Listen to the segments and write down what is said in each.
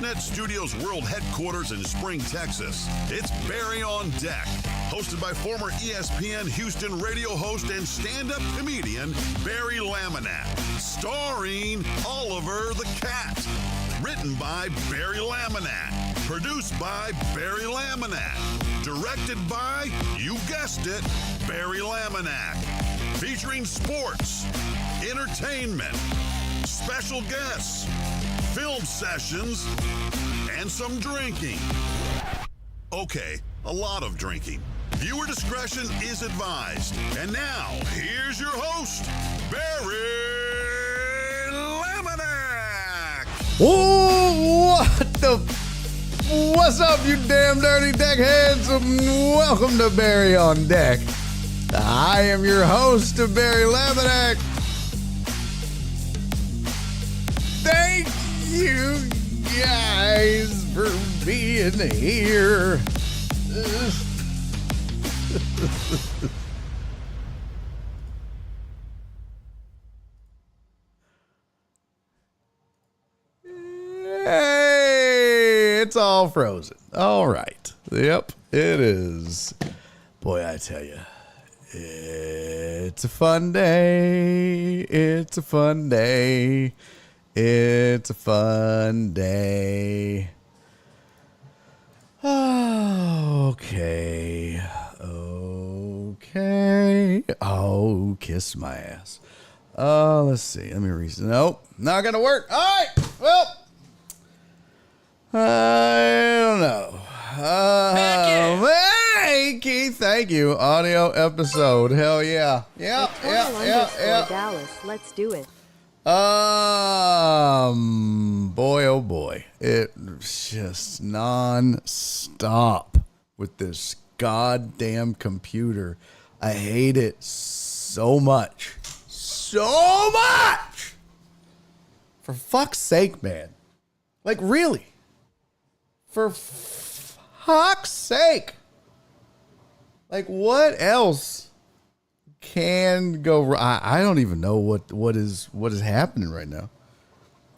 Sportsnet Studios World Headquarters in Spring, Texas, it's Barry on Deck, hosted by former ESPN Houston radio host and stand-up comedian Barry Laminack, starring Oliver the Cat. Written by Barry Laminack, produced by Barry Laminack, directed by, you guessed it, Barry Laminack. Featuring sports, entertainment, special guests, film sessions, and some drinking. Okay, a lot of drinking. Viewer discretion is advised. And now, here's your host, Barry Laminack. Oh, what's up, you damn dirty deckheads? Welcome to Barry on Deck. I am your host, Barry Laminack. Thank you guys for being here. Hey, it's all frozen. All right. Yep, it is. Boy, I tell you, it's a fun day. It's a fun day. It's a fun day. Okay. Oh, kiss my ass. Let's see. Let me read. Nope, not gonna work. All right. Well, I don't know. Hey, Keith, thank you. Audio episode. Hell yeah. Yeah. Dallas, let's do it. Boy, oh boy. It's just non-stop with this goddamn computer. I hate it so much. So much! For fuck's sake, man. Like, really? For fuck's sake. Like, what else can go wrong? I don't even know what is happening right now.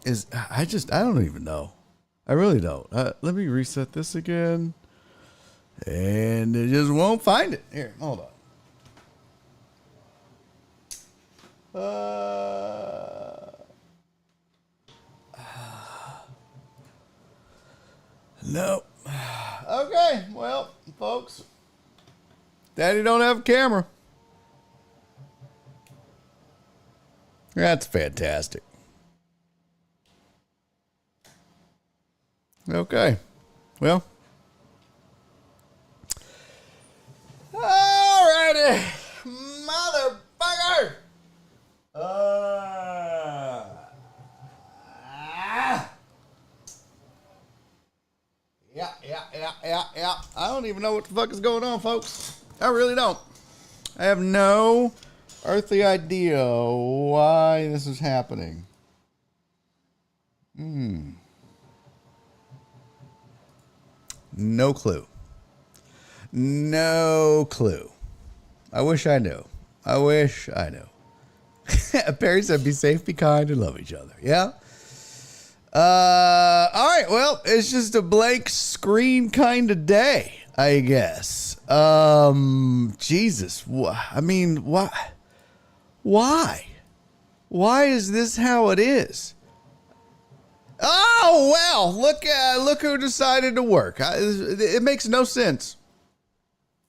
I don't even know. I really don't. Let me reset this again. And it just won't find it. Here, hold on. No. Okay, well, folks, Daddy don't have a camera. That's fantastic. Okay, well, alrighty, motherfucker. Yeah. I don't even know what the fuck is going on, folks. I really don't. I have no earthly idea why this is happening. No clue. I wish I knew. Perry said, be safe, be kind, and love each other. Yeah? All right, well, it's just a blank screen kind of day, I guess. Jesus. I mean, why? Why is this how it is? Oh, well, look who decided to work. It makes no sense.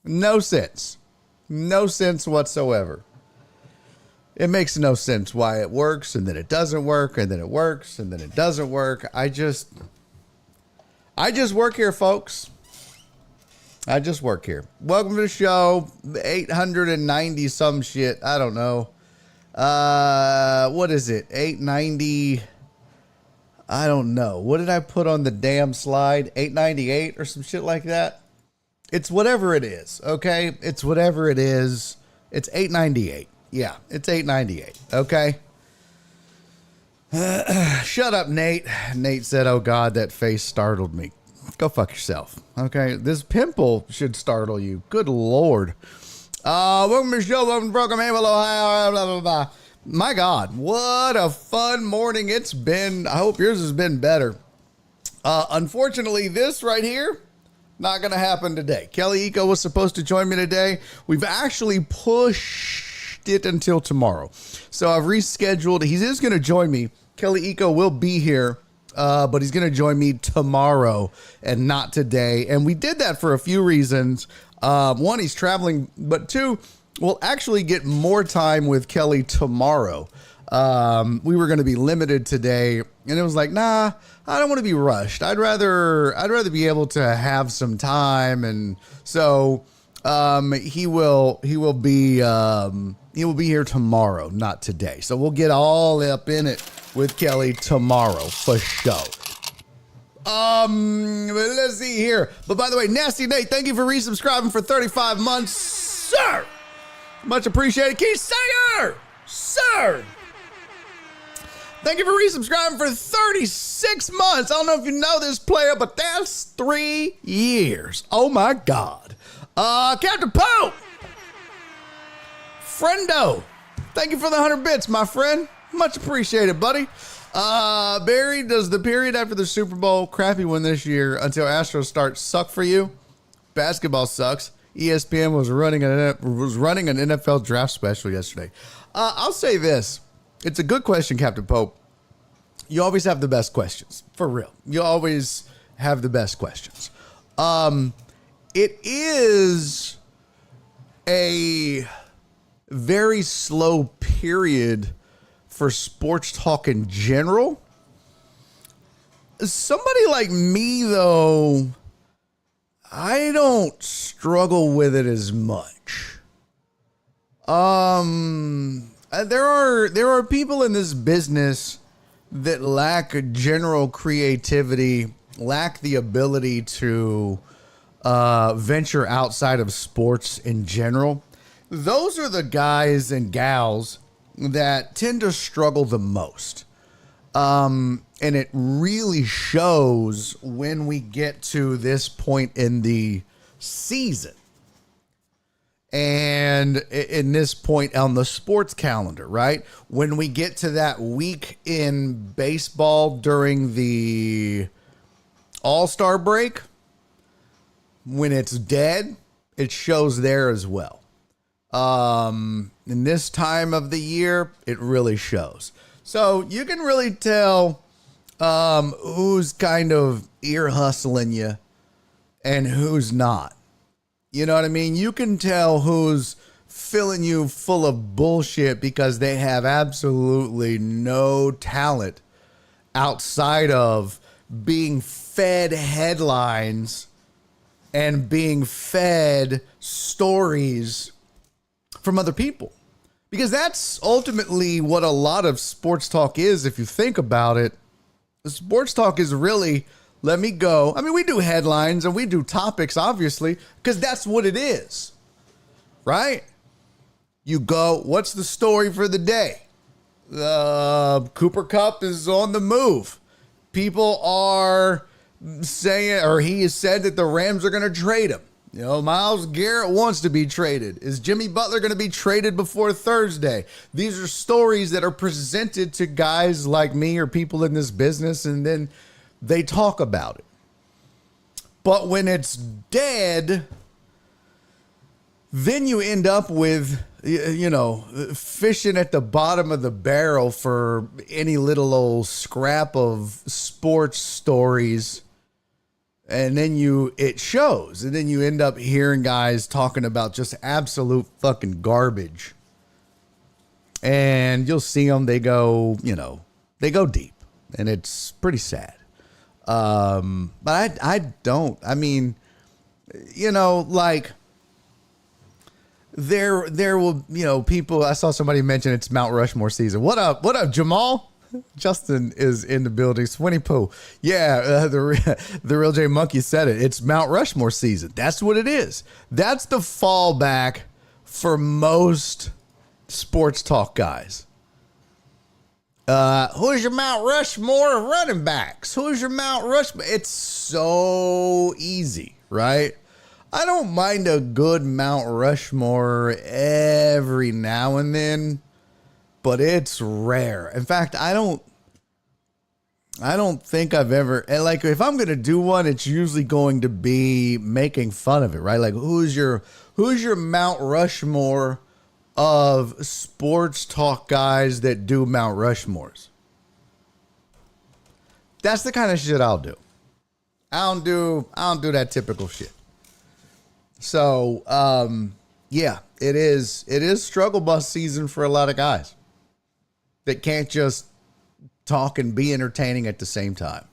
No sense whatsoever. It makes no sense why it works and then it doesn't work and then it works and then it doesn't work. I just work here, folks. I just work here. Welcome to the show. 890 some shit. I don't know. What is it? 890. I don't know. What did I put on the damn slide? 898 or some shit like that? It's whatever it is, okay? It's whatever it is. It's 898. Yeah, it's 898, okay? Shut up, Nate. Nate said, oh, God, that face startled me. Go fuck yourself, okay? This pimple should startle you. Good Lord. Welcome to the show. Welcome to the program. Hey, hello, hi, blah, blah, blah. My God, what a fun morning it's been. I hope yours has been better. Unfortunately, this right here, not going to happen today. Kelly Eco was supposed to join me today. We've actually pushed it until tomorrow. So I've rescheduled. He is going to join me. Kelly Eco will be here, but he's going to join me tomorrow and not today. And we did that for a few reasons. One, he's traveling, but two, we'll actually get more time with Kelly tomorrow. We were going to be limited today, and it was like, nah, I don't want to be rushed. I'd rather be able to have some time. And so, he will be here tomorrow, not today. So we'll get all up in it with Kelly tomorrow for sure. But let's see here. But by the way, Nasty Nate, thank you for resubscribing for 35 months, sir. Much appreciated. Keith Sanger, sir. Thank you for resubscribing for 36 months. I don't know if you know this player, but that's 3 years. Oh my God. Captain Pope. Friendo. Thank you for the 100 bits, my friend. Much appreciated, buddy. Barry, does the period after the Super Bowl crappy one this year until Astros start suck for you? Basketball sucks. ESPN was running an NFL draft special yesterday. I'll say this. It's a good question, Captain Pope. You always have the best questions, for real. You always have the best questions. It is a very slow period for sports talk in general. Somebody like me, though, I don't struggle with it as much. There are people in this business that lack general creativity, lack the ability to venture outside of sports in general. Those are the guys and gals that tend to struggle the most. And it really shows when we get to this point in the season. And in this point on the sports calendar, right? When we get to that week in baseball during the All-Star break, when it's dead, it shows there as well. In this time of the year, it really shows. So you can really tell who's kind of ear hustling you and who's not. You know what I mean? You can tell who's filling you full of bullshit because they have absolutely no talent outside of being fed headlines and being fed stories from other people. Because that's ultimately what a lot of sports talk is, if you think about it. Sports talk is really, let me go. I mean, we do headlines and we do topics, obviously, because that's what it is, right? You go, what's the story for the day? Cooper Kupp is on the move. People are saying, or he has said that the Rams are going to trade him. You know, Myles Garrett wants to be traded. Is Jimmy Butler going to be traded before Thursday? These are stories that are presented to guys like me or people in this business, and then they talk about it. But when it's dead, then you end up with, you know, fishing at the bottom of the barrel for any little old scrap of sports stories. And then it shows. And then you end up hearing guys talking about just absolute fucking garbage. And you'll see them, they go deep. And it's pretty sad. But I don't. I mean, you know, like there will, you know, people. I saw somebody mention it's Mount Rushmore season. What up, Jamal? Justin is in the building. Swinny Pooh. Yeah, the real J Monkey said it. It's Mount Rushmore season. That's what it is. That's the fallback for most sports talk guys. Who's your Mount Rushmore of running backs? Who's your Mount Rushmore? It's so easy, right? I don't mind a good Mount Rushmore every now and then, but it's rare. In fact, I don't I don't think I've ever, and like, if I'm going to do one, it's usually going to be making fun of it, right? Like, who's your Mount Rushmore of sports talk guys that do Mount Rushmores? That's the kind of shit I'll do. I don't do that typical shit. So, yeah, it is struggle bus season for a lot of guys that can't just talk and be entertaining at the same time.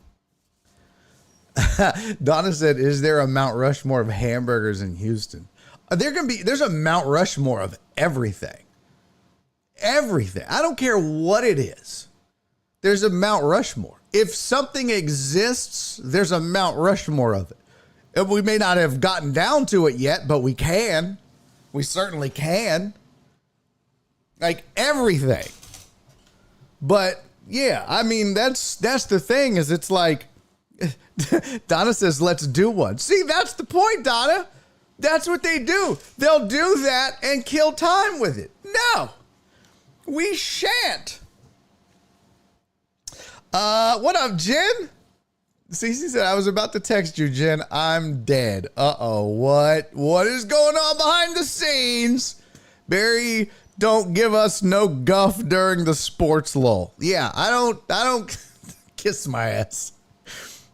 Donna said, is there a Mount Rushmore of hamburgers in Houston? There's a Mount Rushmore of everything. Everything. I don't care what it is. There's a Mount Rushmore. If something exists, there's a Mount Rushmore of it. And we may not have gotten down to it yet, but we can. We certainly can. Like everything. But yeah, I mean, that's the thing is it's like, Donna says, let's do one. See, that's the point, Donna. That's what they do. They'll do that and kill time with it. No, we shan't. What up, Jen? Cece said, I was about to text you, Jen. I'm dead. Uh-oh. What is going on behind the scenes? Barry, don't give us no guff during the sports lull. Yeah, I don't kiss my ass.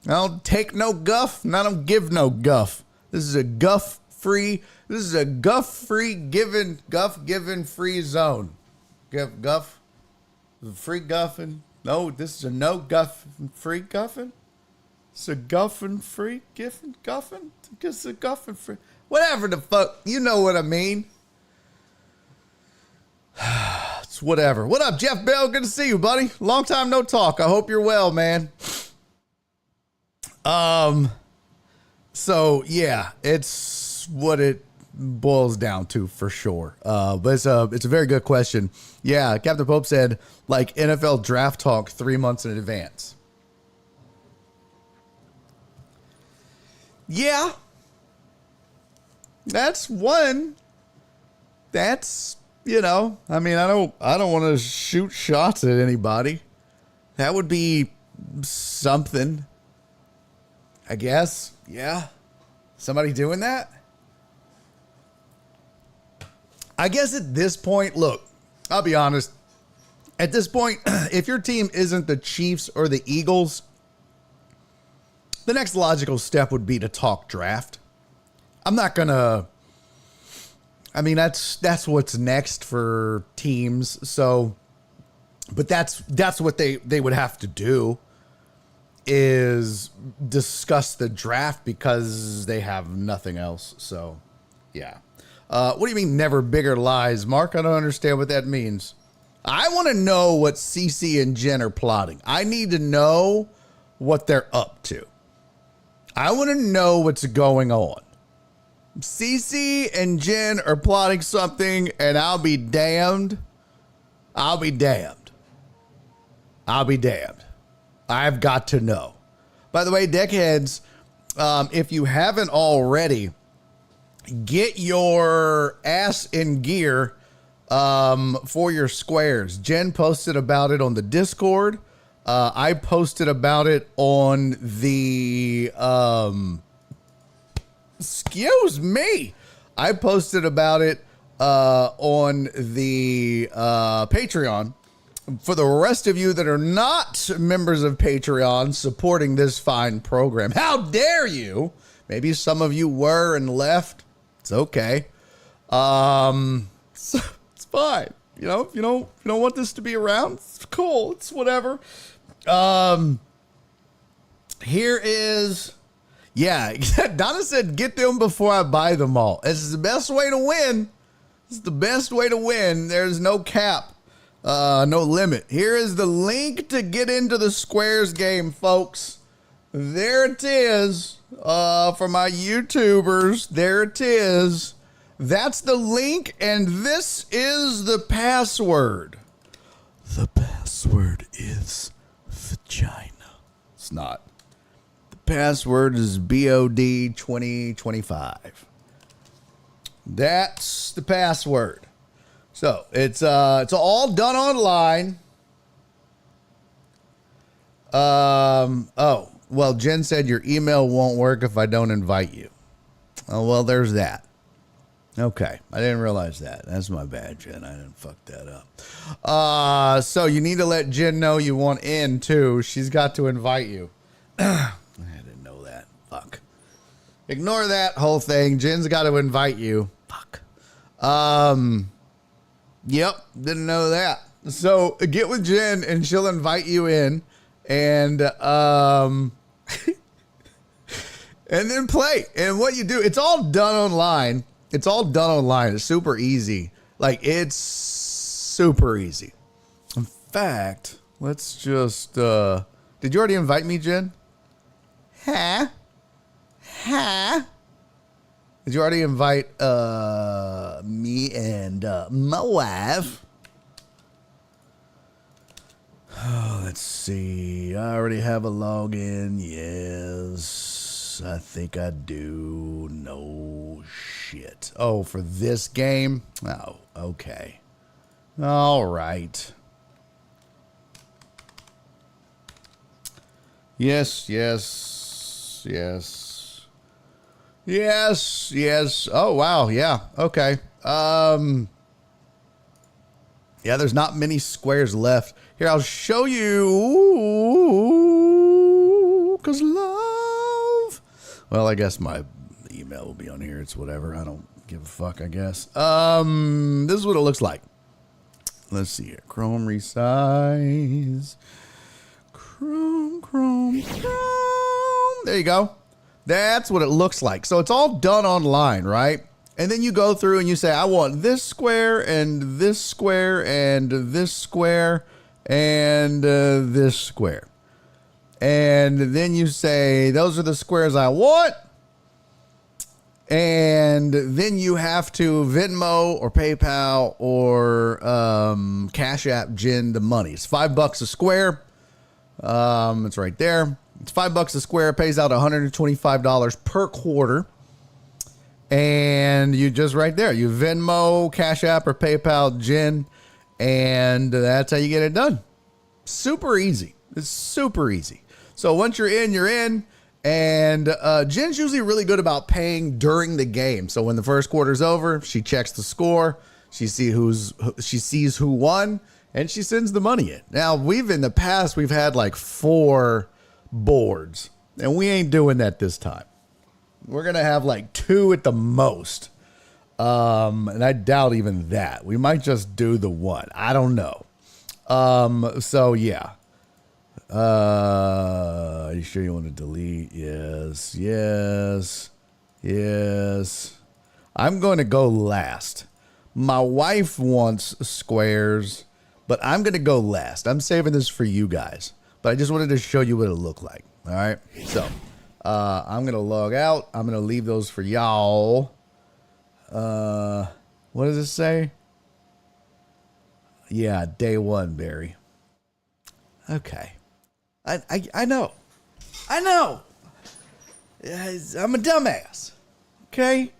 I don't take no guff and I don't give no guff. This is a guff free giving free zone. Guff free guffing. No, this is a no guff free guffing. It's a guffing free guffing. It's a guffing free. Whatever the fuck. You know what I mean. It's whatever. What up, Jeff Bell? Good to see you, buddy. Long time no talk. I hope you're well, man. So yeah, it's what it boils down to for sure. But it's a very good question. Yeah, Captain Pope said like NFL draft talk 3 months in advance. Yeah, that's one. That's, you know, I mean, I don't want to shoot shots at anybody. That would be something, I guess. Yeah. Somebody doing that? I guess at this point, look, I'll be honest. At this point, if your team isn't the Chiefs or the Eagles, the next logical step would be to talk draft. I'm not going to, I mean, that's what's next for teams. So, but that's what they would have to do is discuss the draft because they have nothing else. So, yeah. What do you mean never bigger lies, Mark? I don't understand what that means. I want to know what CC and Jen are plotting. I need to know what they're up to. I want to know what's going on. CC and Jen are plotting something, and I'll be damned. I'll be damned. I've got to know. By the way, Deckheads, if you haven't already, get your ass in gear for your squares. Jen posted about it on the Discord. I posted about it on the, excuse me. I posted about it on the Patreon. For the rest of you that are not members of Patreon supporting this fine program, how dare you? Maybe some of you were and left. It's okay. It's fine. You know, if you don't want this to be around, it's cool. It's whatever. Here is, yeah, Donna said, get them before I buy them all. This is the best way to win. It's the best way to win. There's no cap, no limit. Here is the link to get into the Squares game, folks. There it is. For my YouTubers, there it is. That's the link, and this is the password. The password is vagina. It's not. The password is BOD 2025. That's the password. So it's all done online. Oh, well, Jen said your email won't work if I don't invite you. Oh, well, there's that. Okay. I didn't realize that. That's my bad, Jen. I didn't fuck that up. So you need to let Jen know you want in too. She's got to invite you. I didn't know that. Fuck. Ignore that whole thing. Jen's got to invite you. Fuck. Yep. Didn't know that. So get with Jen and she'll invite you in and, and then play. And what you do, it's all done online. It's all done online. It's super easy. Like, it's super easy. In fact, let's just, did you already invite me, Jen? Huh? Did you already invite, me and, my wife? Oh, let's see. I already have a login. Yes, I think I do. No shit. Oh, for this game? Oh, okay. All right. Yes. Oh, wow. Yeah. Okay. Yeah, there's not many squares left. Here, I'll show you. 'Cause love. Well, I guess my email will be on here. It's whatever. I don't give a fuck, I guess. This is what it looks like. Let's see here. Chrome resize. Chrome. There you go. That's what it looks like. So it's all done online, right? And then you go through and you say, I want this square and this square and this square and this square. And then you say, those are the squares I want. And then you have to Venmo or PayPal or Cash App Jen the money. It's $5 a square. It's right there. It's $5 a square. Pays out $125 per quarter. And you just right there, you Venmo, Cash App, or PayPal Jen, and that's how you get it done. Super easy. It's super easy. So once you're in, you're in. And Jen's usually really good about paying during the game. So when the first quarter's over, she checks the score, she sees who won, and she sends the money in. Now, in the past, we've had like 4 boards, and we ain't doing that this time. We're going to have like 2 at the most. And I doubt even that. We might just do the 1. I don't know. So yeah. Are you sure you want to delete? Yes. I'm going to go last. My wife wants squares, but I'm going to go last. I'm saving this for you guys, but I just wanted to show you what it looked like. All right. So, I'm going to log out. I'm going to leave those for y'all. What does it say? Yeah, day 1, Barry. Okay. I know. I'm a dumbass. Okay.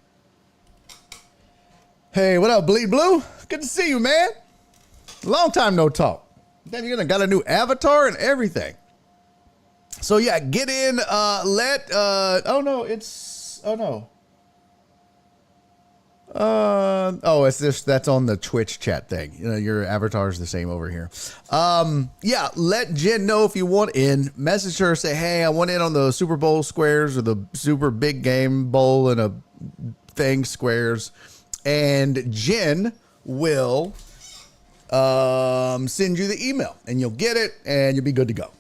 Hey, what up, Bleed Blue? Good to see you, man. Long time no talk. Damn, you got a new avatar and everything. So yeah, get in, it's this, that's on the Twitch chat thing. You know, your avatar is the same over here. Yeah, let Jen know if you want in. Message her, say, hey, I want in on the Super Bowl squares or the super big game bowl and a thing squares. And Jen will send you the email and you'll get it and you'll be good to go.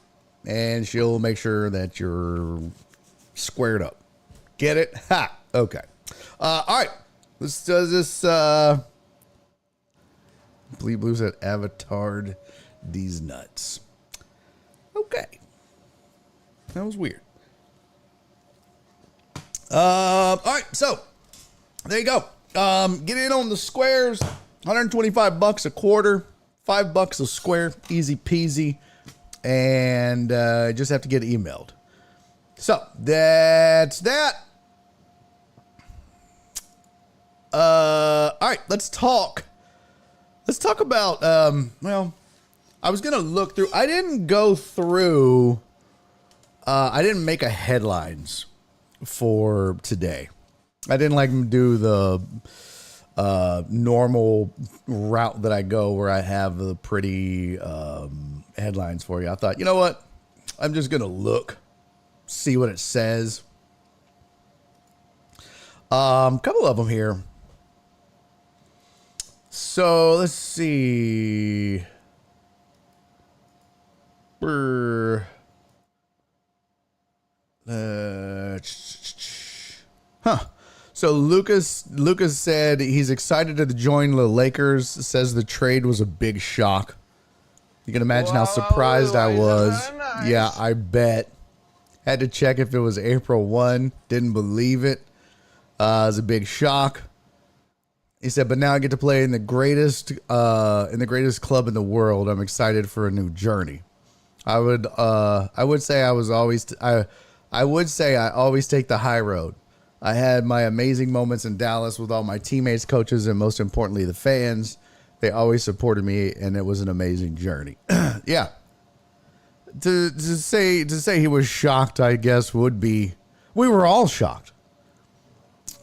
And she'll make sure that you're squared up. Get it? Ha! Okay. All right. Let's do this. Bleed Blue said avatared these nuts. Okay. That was weird. All right. So there you go. Get in on the squares. $125 a quarter, $5 a square. Easy peasy. And just have to get emailed. So that's that. All right, let's talk about, I was going to look through. I didn't go through. I didn't make a headlines for today. I didn't like do the normal route that I go where I have the pretty headlines for you. I thought, you know what? I'm just going to look, see what it says. Couple of them here. So let's see. So Lucas said he's excited to join the Lakers. Says the trade was a big shock. You can imagine how surprised I was. Nice. Yeah, I bet. Had to check if it was April 1. Didn't believe it. It was a big shock. He said, but now I get to play in the greatest club in the world. I'm excited for a new journey. I would say I always take the high road. I had my amazing moments in Dallas with all my teammates, coaches, and most importantly, the fans. They always supported me, and it was an amazing journey. Yeah. To say he was shocked, I guess, would be, we were all shocked.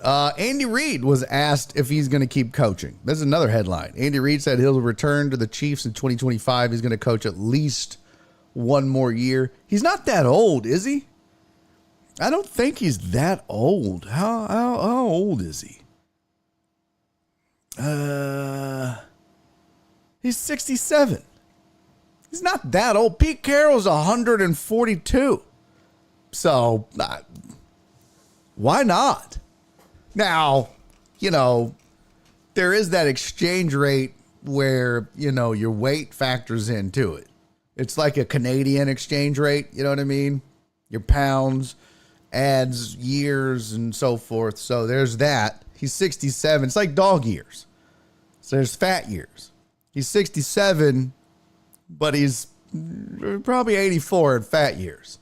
Andy Reid was asked if he's going to keep coaching. There's another headline. Andy Reid said he'll return to the Chiefs in 2025. He's going to coach at least one more year. He's not that old, is he? I don't think he's that old. How old is he? He's 67. He's not that old. Pete Carroll's 142. So, why not? Now, there is that exchange rate where, your weight factors into it. It's like a Canadian exchange rate. You know what I mean? Your pounds adds years and so forth. So there's that. He's 67. It's like dog years. So there's fat years. He's 67, but he's probably 84 in fat years.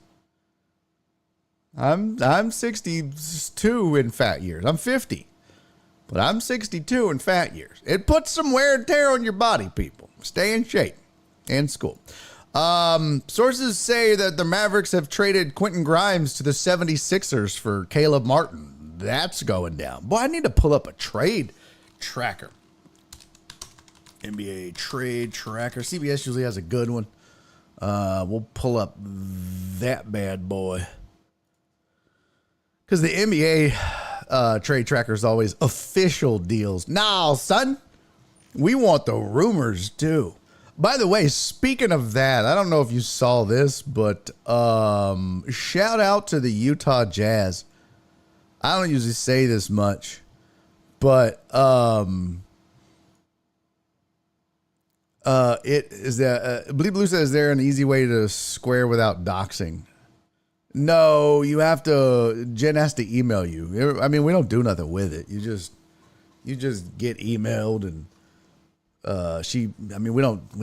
I'm 62 in fat years. I'm 50, but I'm 62 in fat years. It puts some wear and tear on your body, people. Stay in shape and school. Sources say that the Mavericks have traded Quentin Grimes to the 76ers for Caleb Martin. That's going down. Boy, I need to pull up a trade tracker. NBA trade tracker. CBS usually has a good one. We'll pull up that bad boy. Because the NBA trade tracker is always official deals. Nah, son. We want the rumors, too. By the way, speaking of that, I don't know if you saw this, but shout out to the Utah Jazz. I don't usually say this much, but it is that Bleed Blue says, is there an easy way to square without doxing? No, you have to. Jen has to email you. I mean, we don't do nothing with it. You just get emailed and. We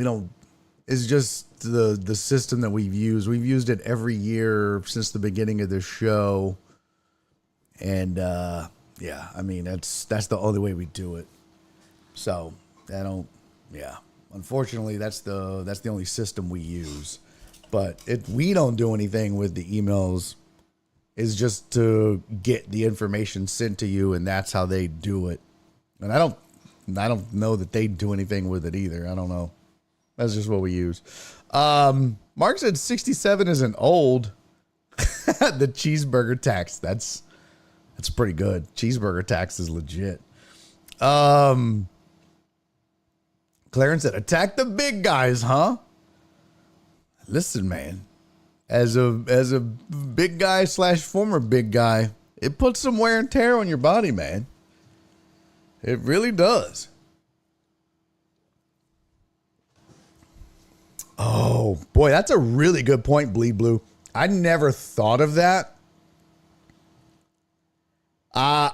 don't, it's just the system that we've used. We've used it every year since the beginning of the show. And, that's the only way we do it. So unfortunately that's the only system we use, but we don't do anything with the emails. It's just to get the information sent to you, and that's how they do it. And I don't know that they do anything with it either. I don't know. That's just what we use. Mark said 67 isn't old. The cheeseburger tax. That's pretty good. Cheeseburger tax is legit. Clarence said, attack the big guys, huh? Listen, man. As a big guy / former big guy, it puts some wear and tear on your body, man. It really does. Oh, boy, that's a really good point, Bleed Blue. I never thought of that. I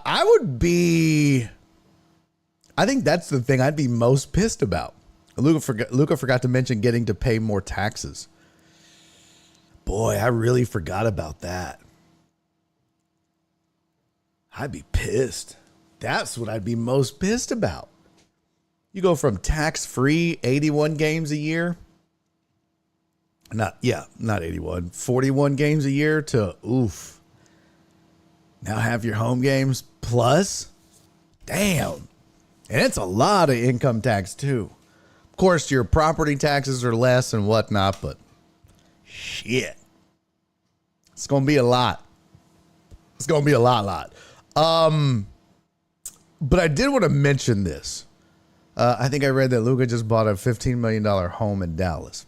think that's the thing I'd be most pissed about. Luca forgot to mention getting to pay more taxes. Boy, I really forgot about that. I'd be pissed. That's what I'd be most pissed about. You go from tax-free 81 games a year not 81, 41 games a year to, oof. Now have your home games plus? Damn. And it's a lot of income tax too. Of course, your property taxes are less and whatnot, but shit. It's going to be a lot. It's going to be a lot. But I did want to mention this. I think I read that Luka just bought a $15 million home in Dallas.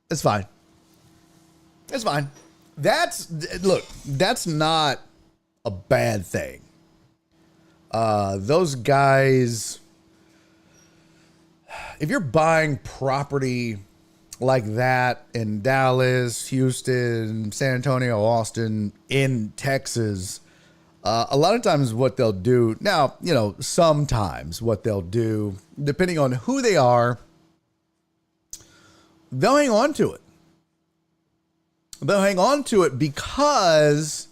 It's fine. It's fine. That's not a bad thing. Those guys, if you're buying property like that in Dallas, Houston, San Antonio, Austin, in Texas, a lot of times what they'll do now, sometimes what they'll do, depending on who they are, they'll hang on to it. They'll hang on to it because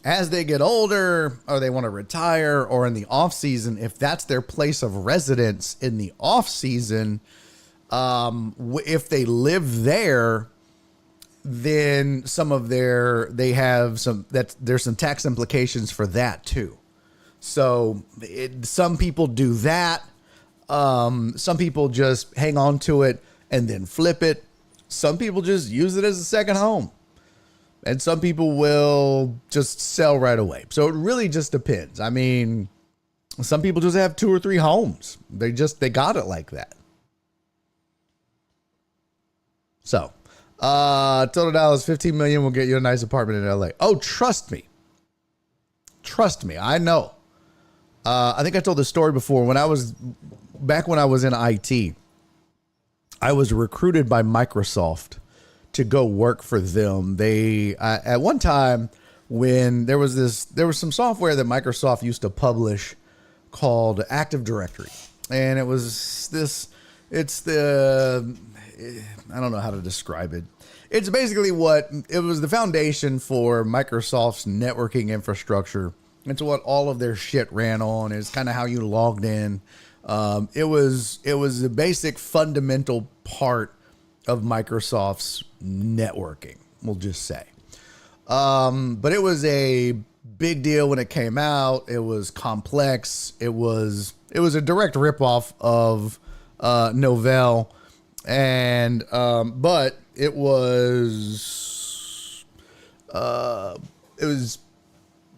as they get older or they want to retire or in the off season, if that's their place of residence in the off season, if they live there, then there's some tax implications for that too. So some people do that. Some people just hang on to it and then flip it. Some people just use it as a second home. And some people will just sell right away. So it really just depends. I mean, some people just have 2 or 3 homes. They got it like that. So, total dollars, $15 million will get you a nice apartment in LA. Oh, trust me. I know. I think I told this story before. When I was in IT, I was recruited by Microsoft to go work for them. They at one time when there was some software that Microsoft used to publish called Active Directory, and I don't know how to describe it. It's basically it was the foundation for Microsoft's networking infrastructure. It's what all of their shit ran on. It's kind of how you logged in. It was the basic fundamental part of Microsoft's networking, we'll just say. But it was a big deal when it came out. It was complex. It was a direct ripoff of Novell. And but it was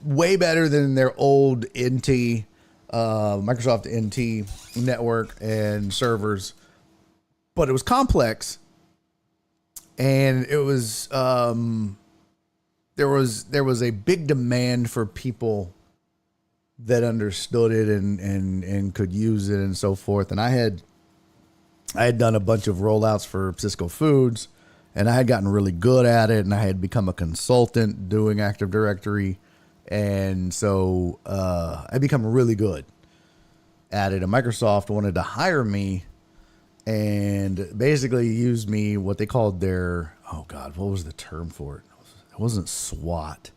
way better than their old NT Microsoft NT network and servers, but it was complex, and it was there was a big demand for people that understood it and could use it and so forth. And I had done a bunch of rollouts for Cisco Foods, and I had gotten really good at it, and I had become a consultant doing Active Directory. And so I become really good at it. And Microsoft wanted to hire me and basically use me, what they called their, oh God, what was the term for it? It wasn't SWAT,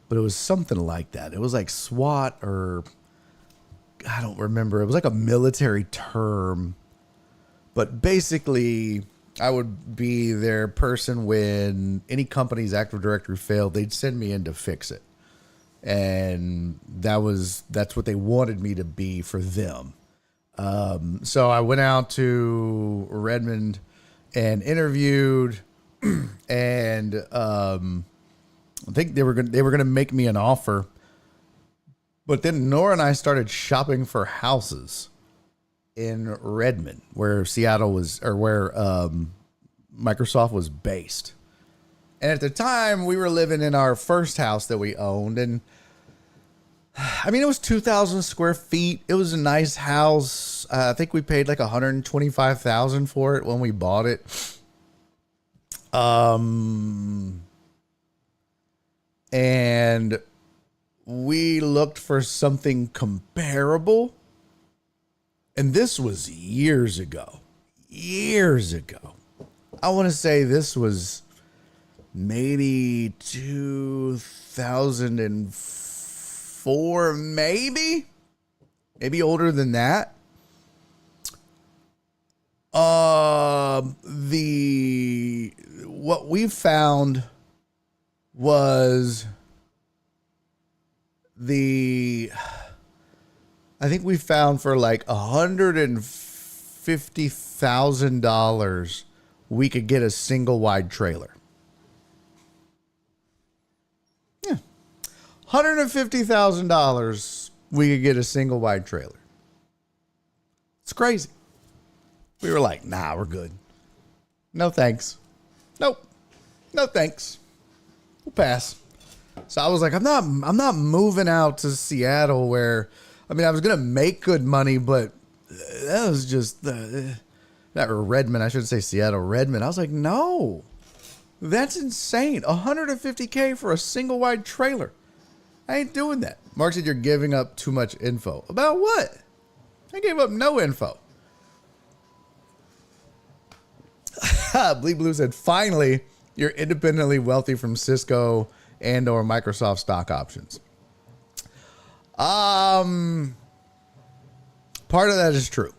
but it was something like that. It was like SWAT, or I don't remember. It was like a military term. But basically, I would be their person when any company's Active Directory failed. They'd send me in to fix it. And that's what they wanted me to be for them. So I went out to Redmond and interviewed, and I think they were going to make me an offer. But then Nora and I started shopping for houses in Redmond, where Seattle was, or where Microsoft was based. And at the time, we were living in our first house that we owned, and I mean, it was 2,000 square feet. It was a nice house. I think we paid like $125,000 for it when we bought it. And we looked for something comparable. And this was years ago. I want to say this was maybe 2004, maybe older than that. What we found was I think we found for like $150,000 we could get a single wide trailer. Yeah. $150,000 we could get a single wide trailer. It's crazy. We were like, nah, we're good. No thanks. Nope. No thanks. We'll pass. So I was like, I'm not moving out to Seattle where, I mean, I was going to make good money, but that was just, that or Redmond, I should say Seattle, Redmond. I was like, no, that's insane. $150K for a single wide trailer. I ain't doing that. Mark said you're giving up too much info. About what? I gave up no info. Bleed Blue said, finally, you're independently wealthy from Cisco and or Microsoft stock options. Part of that is true.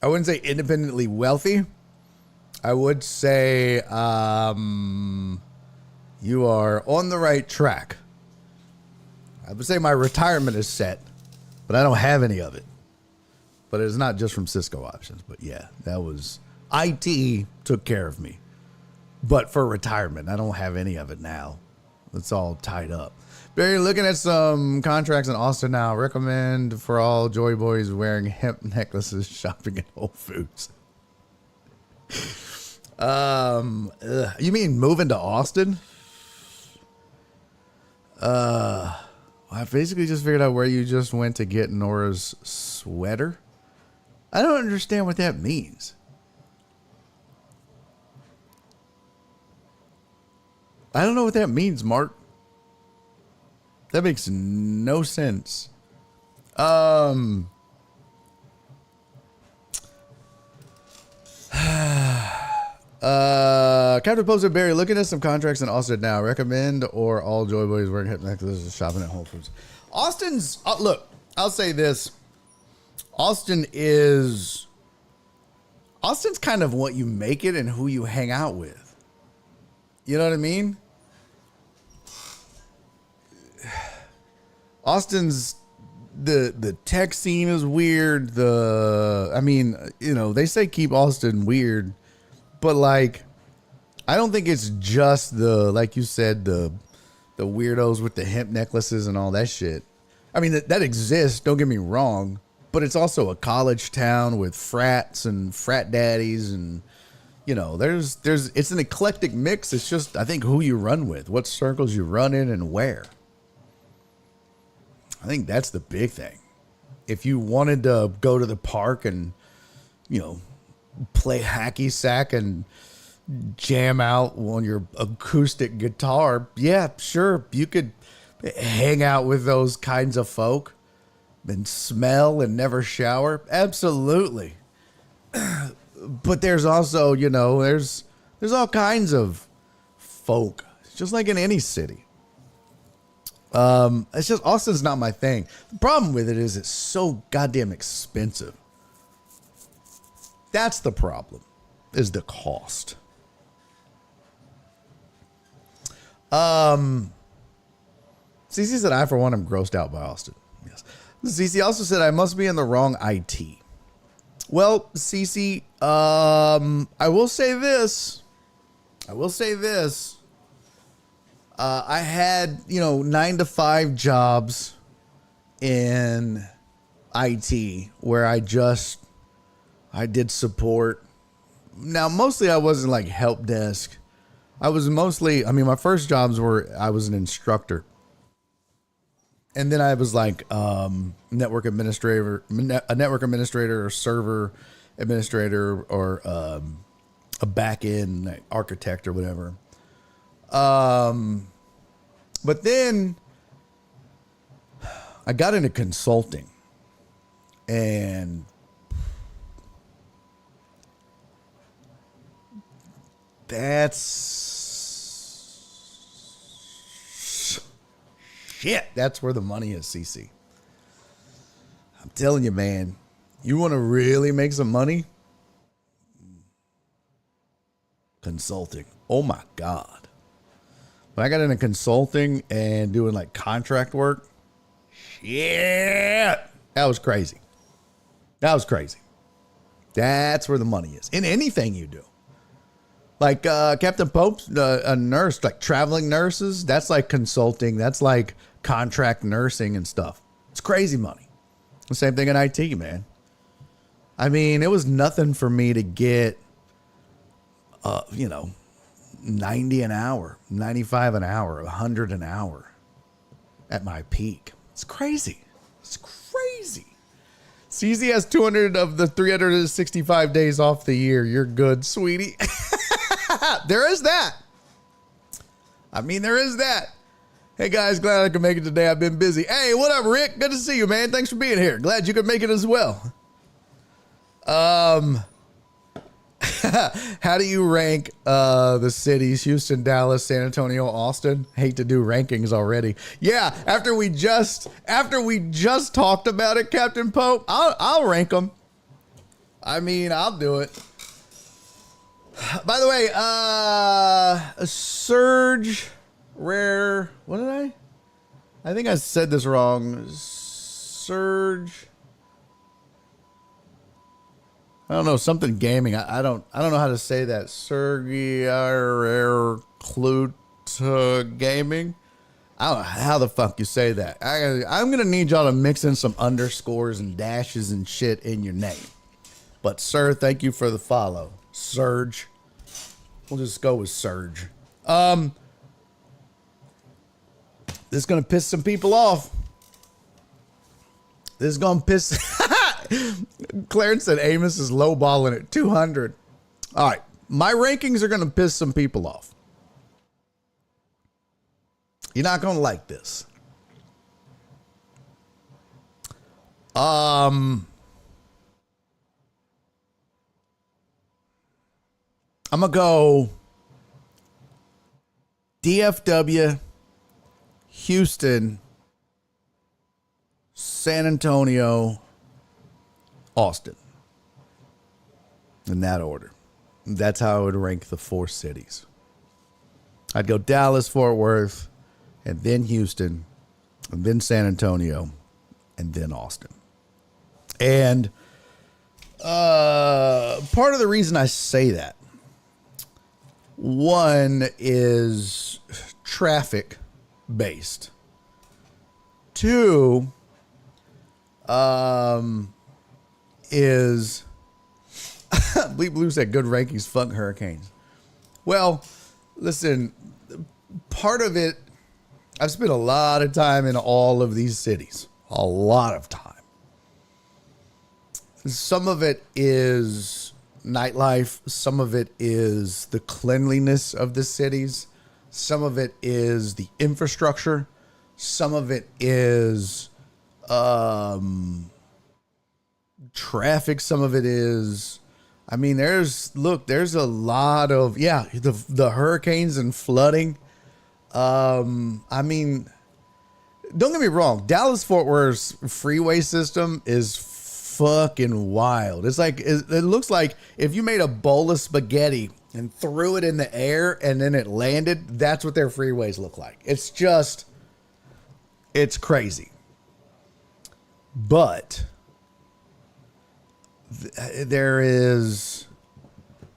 I wouldn't say independently wealthy. I would say you are on the right track. I would say my retirement is set, but I don't have any of it. But it's not just from Cisco options. But yeah, that was IT took care of me. But for retirement, I don't have any of it now. It's all tied up. Barry, looking at some contracts in Austin now. Recommend for all Joy Boys wearing hemp necklaces shopping at Whole Foods. You mean moving to Austin? I basically just figured out where you just went to get Nora's sweater. I don't understand what that means. I don't know what that means, Mark. That makes no sense. Captain Posted Barry, looking at some contracts in Austin now. Recommend or all Joy Boys wearing hip necklaces shopping at Whole Foods. Austin's look, I'll say this. Austin's kind of what you make it and who you hang out with. You know what I mean? Austin's the tech scene is weird. They say keep Austin weird, but like, I don't think it's just like you said, the weirdos with the hemp necklaces and all that shit. I mean, that exists, don't get me wrong, but it's also a college town with frats and frat daddies and, it's an eclectic mix. It's just, I think, who you run with, what circles you run in and where. I think that's the big thing. If you wanted to go to the park and, play hacky sack and jam out on your acoustic guitar, yeah, sure, you could hang out with those kinds of folk and smell and never shower. Absolutely. But there's also, there's all kinds of folk, just like in any city. It's just Austin's not my thing. The problem with it is it's so goddamn expensive. That's the problem, is the cost. CC said, I, for one, am grossed out by Austin. Yes. CC also said, I must be in the wrong IT. Well, CC, I will say this. I had, 9 to 5 jobs in IT where I did support. Now, mostly I wasn't like help desk. I was mostly, my first jobs were, I was an instructor. And then I was like a network administrator or server administrator or a back-end architect or whatever. But then I got into consulting, and that's where the money is, CC. I'm telling you, man, you want to really make some money? consulting. Oh my God. When I got into consulting and doing like contract work, shit, that was crazy. That was crazy. That's where the money is in anything you do. Like Captain Pope's a nurse, like traveling nurses. That's like consulting. That's like contract nursing and stuff. It's crazy money. The same thing in IT, man. I mean, it was nothing for me to get, 90 an hour, 95 an hour, 100 an hour at my peak. It's crazy. It's crazy. CZ has 200 of the 365 days off the year. You're good, sweetie. There is that. I mean, there is that. Hey, guys, glad I could make it today. I've been busy. Hey, what up, Rick? Good to see you, man. Thanks for being here. Glad you could make it as well. How do you rank the cities, Houston, Dallas, San Antonio, Austin? Hate to do rankings already. Yeah, after we just talked about it, Captain Pope, I'll rank them. I mean, I'll do it. By the way, Surge, Rare, what did I think I said this wrong. Surge, I don't know, something gaming. I don't know how to say that. Sergier Clute Gaming. I don't know how the fuck you say that. I'm gonna need y'all to mix in some underscores and dashes and shit in your name. But sir, thank you for the follow. Surge. We'll just go with Surge. This is gonna piss some people off. This is gonna piss. Clarence said Amos is lowballing at 200. All right, my rankings are gonna piss some people off. You're not gonna like this. I'm gonna go DFW, Houston, San Antonio, Austin. In that order. That's how I would rank the 4 cities. I'd go Dallas, Fort Worth, and then Houston, and then San Antonio, and then Austin. And part of the reason I say that, one is traffic based. 2 is Bleep Blue said good rankings, fuck hurricanes. Well, listen, part of it, I've spent a lot of time in all of these cities. A lot of time. Some of it is nightlife. Some of it is the cleanliness of the cities. Some of it is the infrastructure. Some of it is traffic. Some of it is, I mean, there's a lot of, the hurricanes and flooding. I mean, don't get me wrong. Dallas-Fort Worth's freeway system is fucking wild. It's like, it looks like if you made a bowl of spaghetti and threw it in the air and then it landed, that's what their freeways look like. It's just, it's crazy. But there is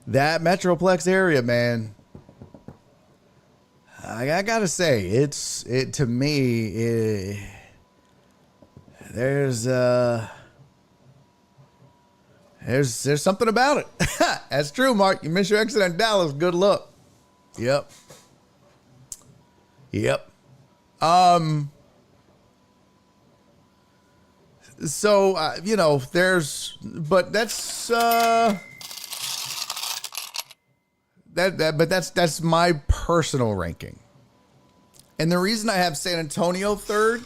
that Metroplex area, man. I gotta say, to me, there's something about it. That's true, Mark. You miss your exit in Dallas. Good luck. Yep. So, but that's my personal ranking. And the reason I have San Antonio third,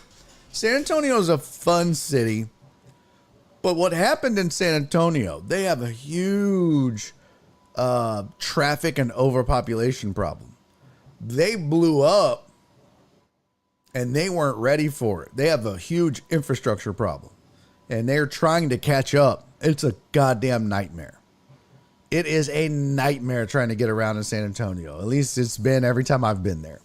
San Antonio is a fun city. But what happened in San Antonio, they have a huge traffic and overpopulation problem. They blew up and they weren't ready for it. They have a huge infrastructure problem and they're trying to catch up. It's a goddamn nightmare. It is a nightmare trying to get around in San Antonio. At least it's been every time I've been there.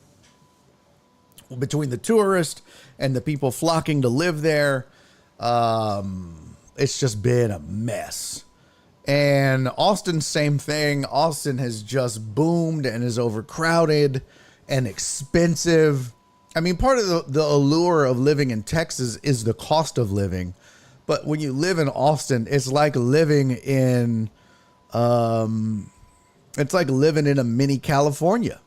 Between the tourists and the people flocking to live there, it's just been a mess. And Austin, same thing. Austin has just boomed and is overcrowded and expensive. I mean, part of the allure of living in Texas is the cost of living. But when you live in Austin, it's like living in a mini California.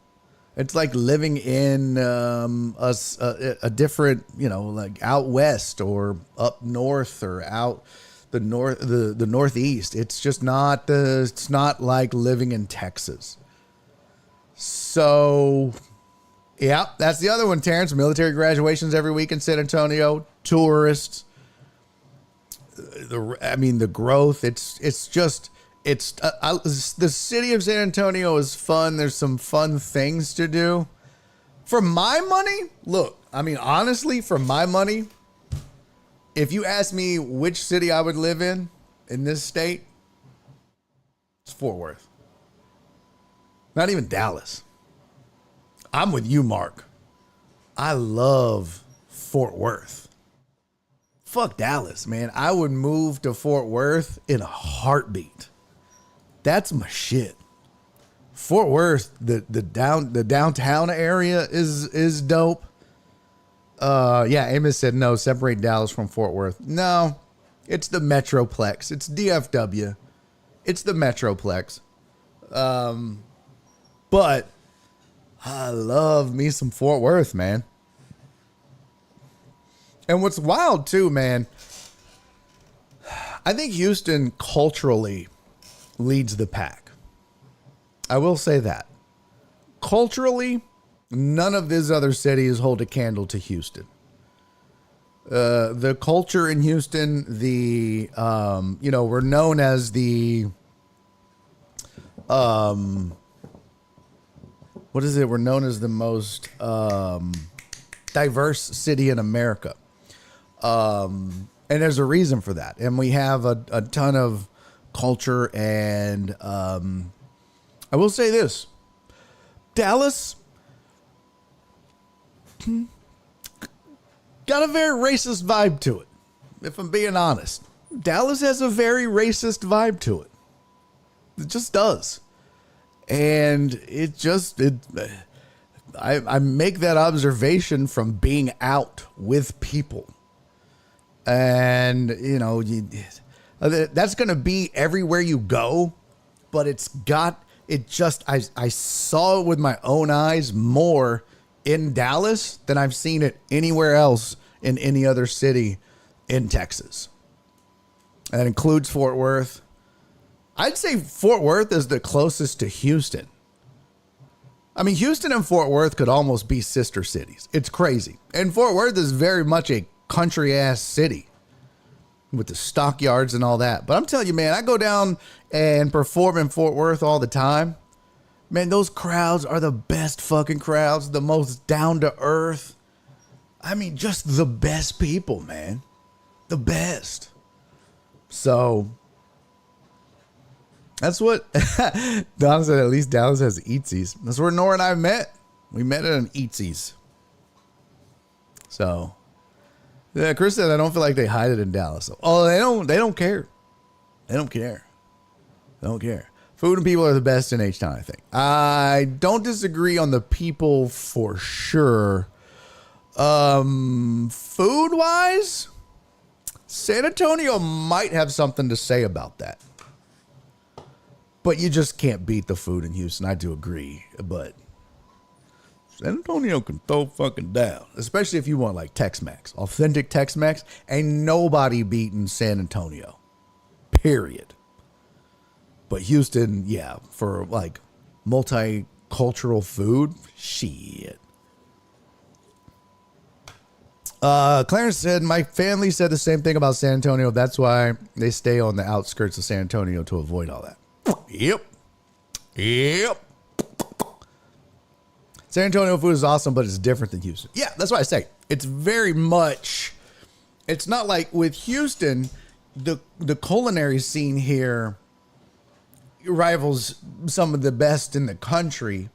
It's like living in a different, like out west or up north or out the northeast. It's just not it's not like living in Texas. So, yeah, that's the other one, Terrence. Military graduations every week in San Antonio. Tourists. The growth. The city of San Antonio is fun. There's some fun things to do. For my money, look, honestly, for my money, if you ask me which city I would live in this state, it's Fort Worth. Not even Dallas. I'm with you, Mark. I love Fort Worth. Fuck Dallas, man. I would move to Fort Worth in a heartbeat. That's my shit. Fort Worth, the downtown area is dope. Yeah, Amos said no, separate Dallas from Fort Worth. No, it's the Metroplex. It's DFW. It's the Metroplex. But I love me some Fort Worth, man. And what's wild too, man, I think Houston culturally leads the pack. I will say that. Culturally, none of these other cities hold a candle to Houston. The culture in Houston, we're known as the, We're known as the most diverse city in America. And there's a reason for that. And we have a ton of culture. And I will say this. Dallas got a very racist vibe to it, if I'm being honest. Dallas has a very racist vibe to it. It just does. And I make that observation from being out with people. And, that's going to be everywhere you go, but I saw it with my own eyes more in Dallas than I've seen it anywhere else in any other city in Texas. That includes Fort Worth. I'd say Fort Worth is the closest to Houston. Houston and Fort Worth could almost be sister cities. It's crazy. And Fort Worth is very much a country ass city with the stockyards and all that. But I'm telling you, man, I go down and perform in Fort Worth all the time. Man, those crowds are the best fucking crowds, the most down to earth. Just the best people, man. The best. So that's what Don said. At least Dallas has Eatsies. That's where Nora and I met. We met at an Eatsies. So, yeah, Chris said, I don't feel like they hide it in Dallas. Oh, they don't care. They don't care. They don't care. Food and people are the best in H-Town, I think. I don't disagree on the people for sure. Food-wise, San Antonio might have something to say about that. But you just can't beat the food in Houston. I do agree. But San Antonio can throw fucking down. Especially if you want like Tex-Mex. Authentic Tex-Mex. Ain't nobody beating San Antonio. Period. But Houston, yeah, for like multicultural food, shit. Clarence said, my family said the same thing about San Antonio. That's why they stay on the outskirts of San Antonio to avoid all that. Yep. San Antonio food is awesome, but it's different than Houston. Yeah, that's why I say it's very much. It's not like with Houston, the culinary scene here. rivals some of the best in the country.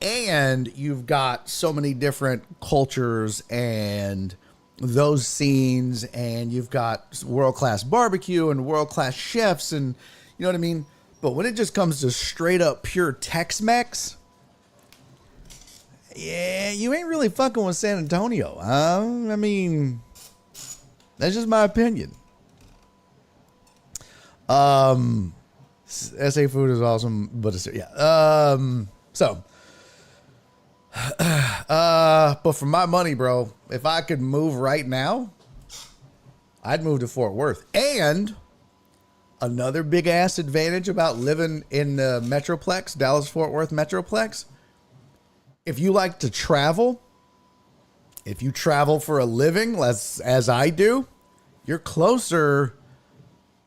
And you've got so many different cultures and those scenes, and you've got world-class barbecue and world-class chefs, and you know what I mean? But when it just comes to straight up pure Tex-Mex, yeah, you ain't really fucking with San Antonio. I mean, that's just my opinion. SA food is awesome, but it's, yeah. But for my money, bro, if I could move right now, I'd move to Fort Worth. And another big ass advantage about living in the Metroplex, Dallas-Fort Worth Metroplex, if you like to travel, if you travel for a living, as I do, you're closer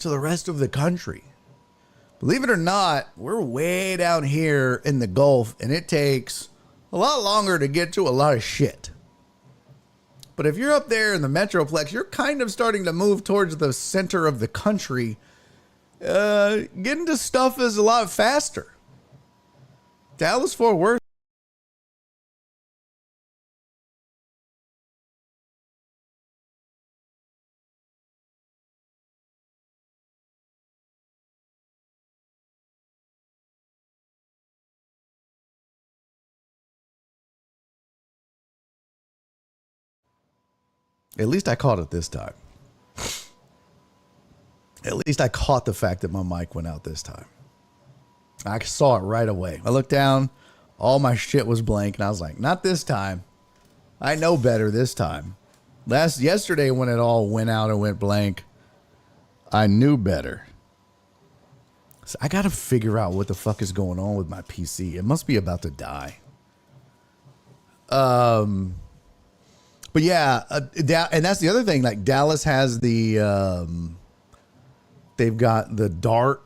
to the rest of the country. Believe it or not, we're way down here in the Gulf, and it takes a lot longer to get to a lot of shit. But if you're up there in the Metroplex, you're kind of starting to move towards the center of the country. Getting to stuff is a lot faster. Dallas-Fort Worth. At least I caught it this time. At least I caught the fact that my mic went out this time. I saw it right away. I looked down, all my shit was blank, and I was like, not this time. I know better this time. Yesterday when it all went out and went blank, I knew better. So I got to figure out what the fuck is going on with my PC. It must be about to die. But yeah, and that's the other thing. Like Dallas has the, they've got the Dart,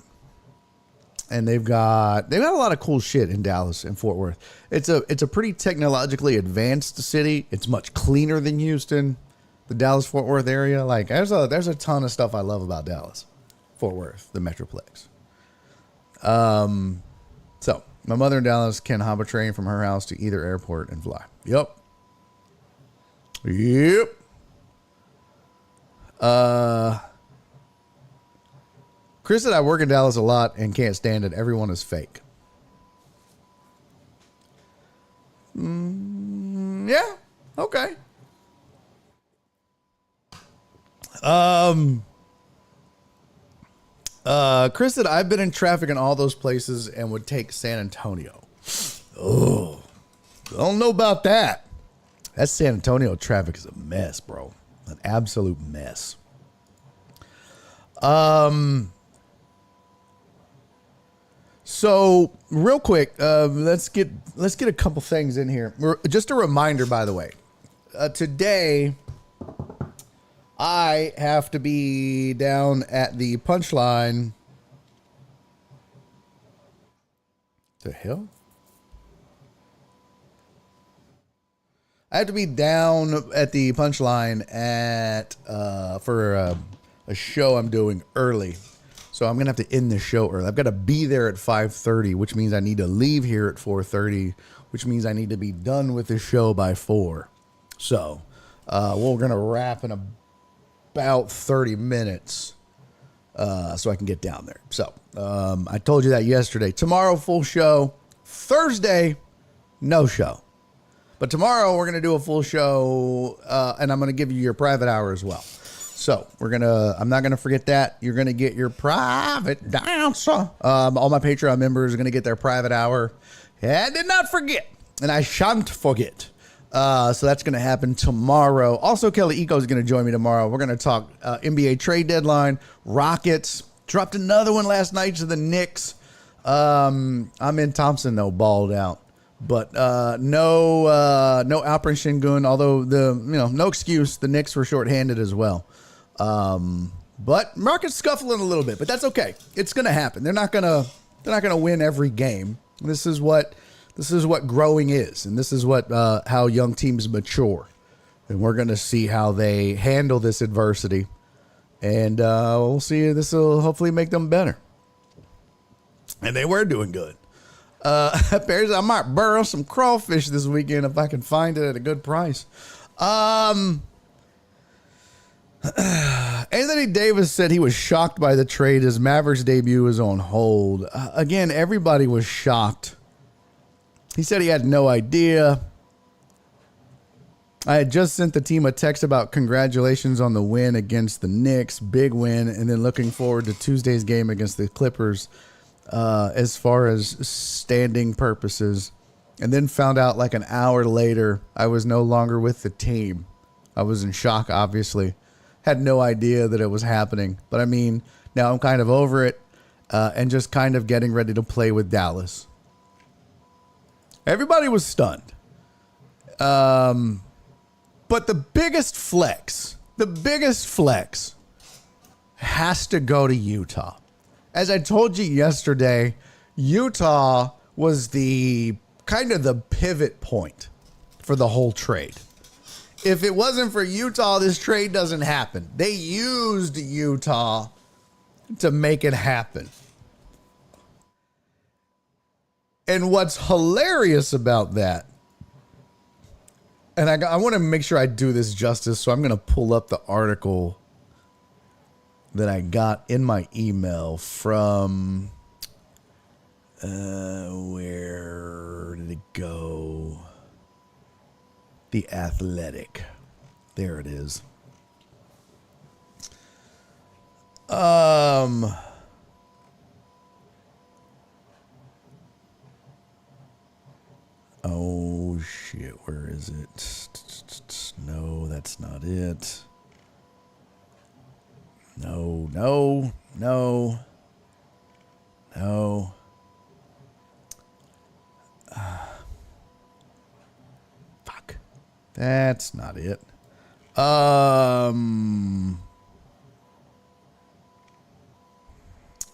and they've got a lot of cool shit in Dallas and Fort Worth. It's a pretty technologically advanced city. It's much cleaner than Houston, the Dallas Fort Worth area. Like there's a ton of stuff I love about Dallas, Fort Worth, the Metroplex. So my mother in Dallas can hop a train from her house to either airport and fly. Yep. Chris said I work in Dallas a lot and can't stand it. Everyone is fake. Yeah. Okay. Chris said I've been in traffic in all those places and would take San Antonio. Oh, I don't know about that. That San Antonio traffic is a mess, bro. An absolute mess. So real quick, let's get a couple things in here. Just a reminder, by the way, today I have to be down at the Punchline. The hell? I have to be down at the Punchline for a show I'm doing early. So I'm going to have to end the show early. I've got to be there at 5:30, which means I need to leave here at 4:30, which means I need to be done with the show by 4. So we're going to wrap in about 30 minutes so I can get down there. So I told you that yesterday. Tomorrow, full show. Thursday, no show. But tomorrow we're going to do a full show, and I'm going to give you your private hour as well. So I'm not going to forget that. You're going to get your private dancer. All my Patreon members are going to get their private hour. I did not forget, and I shan't forget. So that's going to happen tomorrow. Also, Kelly Eco is going to join me tomorrow. We're going to talk NBA trade deadline, Rockets. Dropped another one last night to the Knicks. I'm in Thompson, though, balled out. But no Alperen Şengün, although no excuse. The Knicks were shorthanded as well. But market's scuffling a little bit, but that's okay. It's going to happen. They're not going to win every game. This is what growing is, and this is what how young teams mature. And we're going to see how they handle this adversity, and we'll see. This will hopefully make them better. And they were doing good. Apparently, I might burrow some crawfish this weekend if I can find it at a good price. Anthony Davis said he was shocked by the trade. His Mavericks debut was on hold. Again, everybody was shocked. He said he had no idea. I had just sent the team a text about congratulations on the win against the Knicks, big win, and then looking forward to Tuesday's game against the Clippers as far as standing purposes. And then found out like an hour later I was no longer with the team. I was in shock, obviously. Had no idea that it was happening. But I mean, now I'm kind of over it and just kind of getting ready to play with Dallas. Everybody was stunned. But the biggest flex has to go to Utah. As I told you yesterday, Utah was the kind of the pivot point for the whole trade. If it wasn't for Utah, this trade doesn't happen. They used Utah to make it happen. And what's hilarious about that, and I want to make sure I do this justice, so I'm going to pull up the article that I got in my email from, where did it go? The Athletic. There it is. Oh shit, where is it? No, that's not it. No. Fuck. That's not it.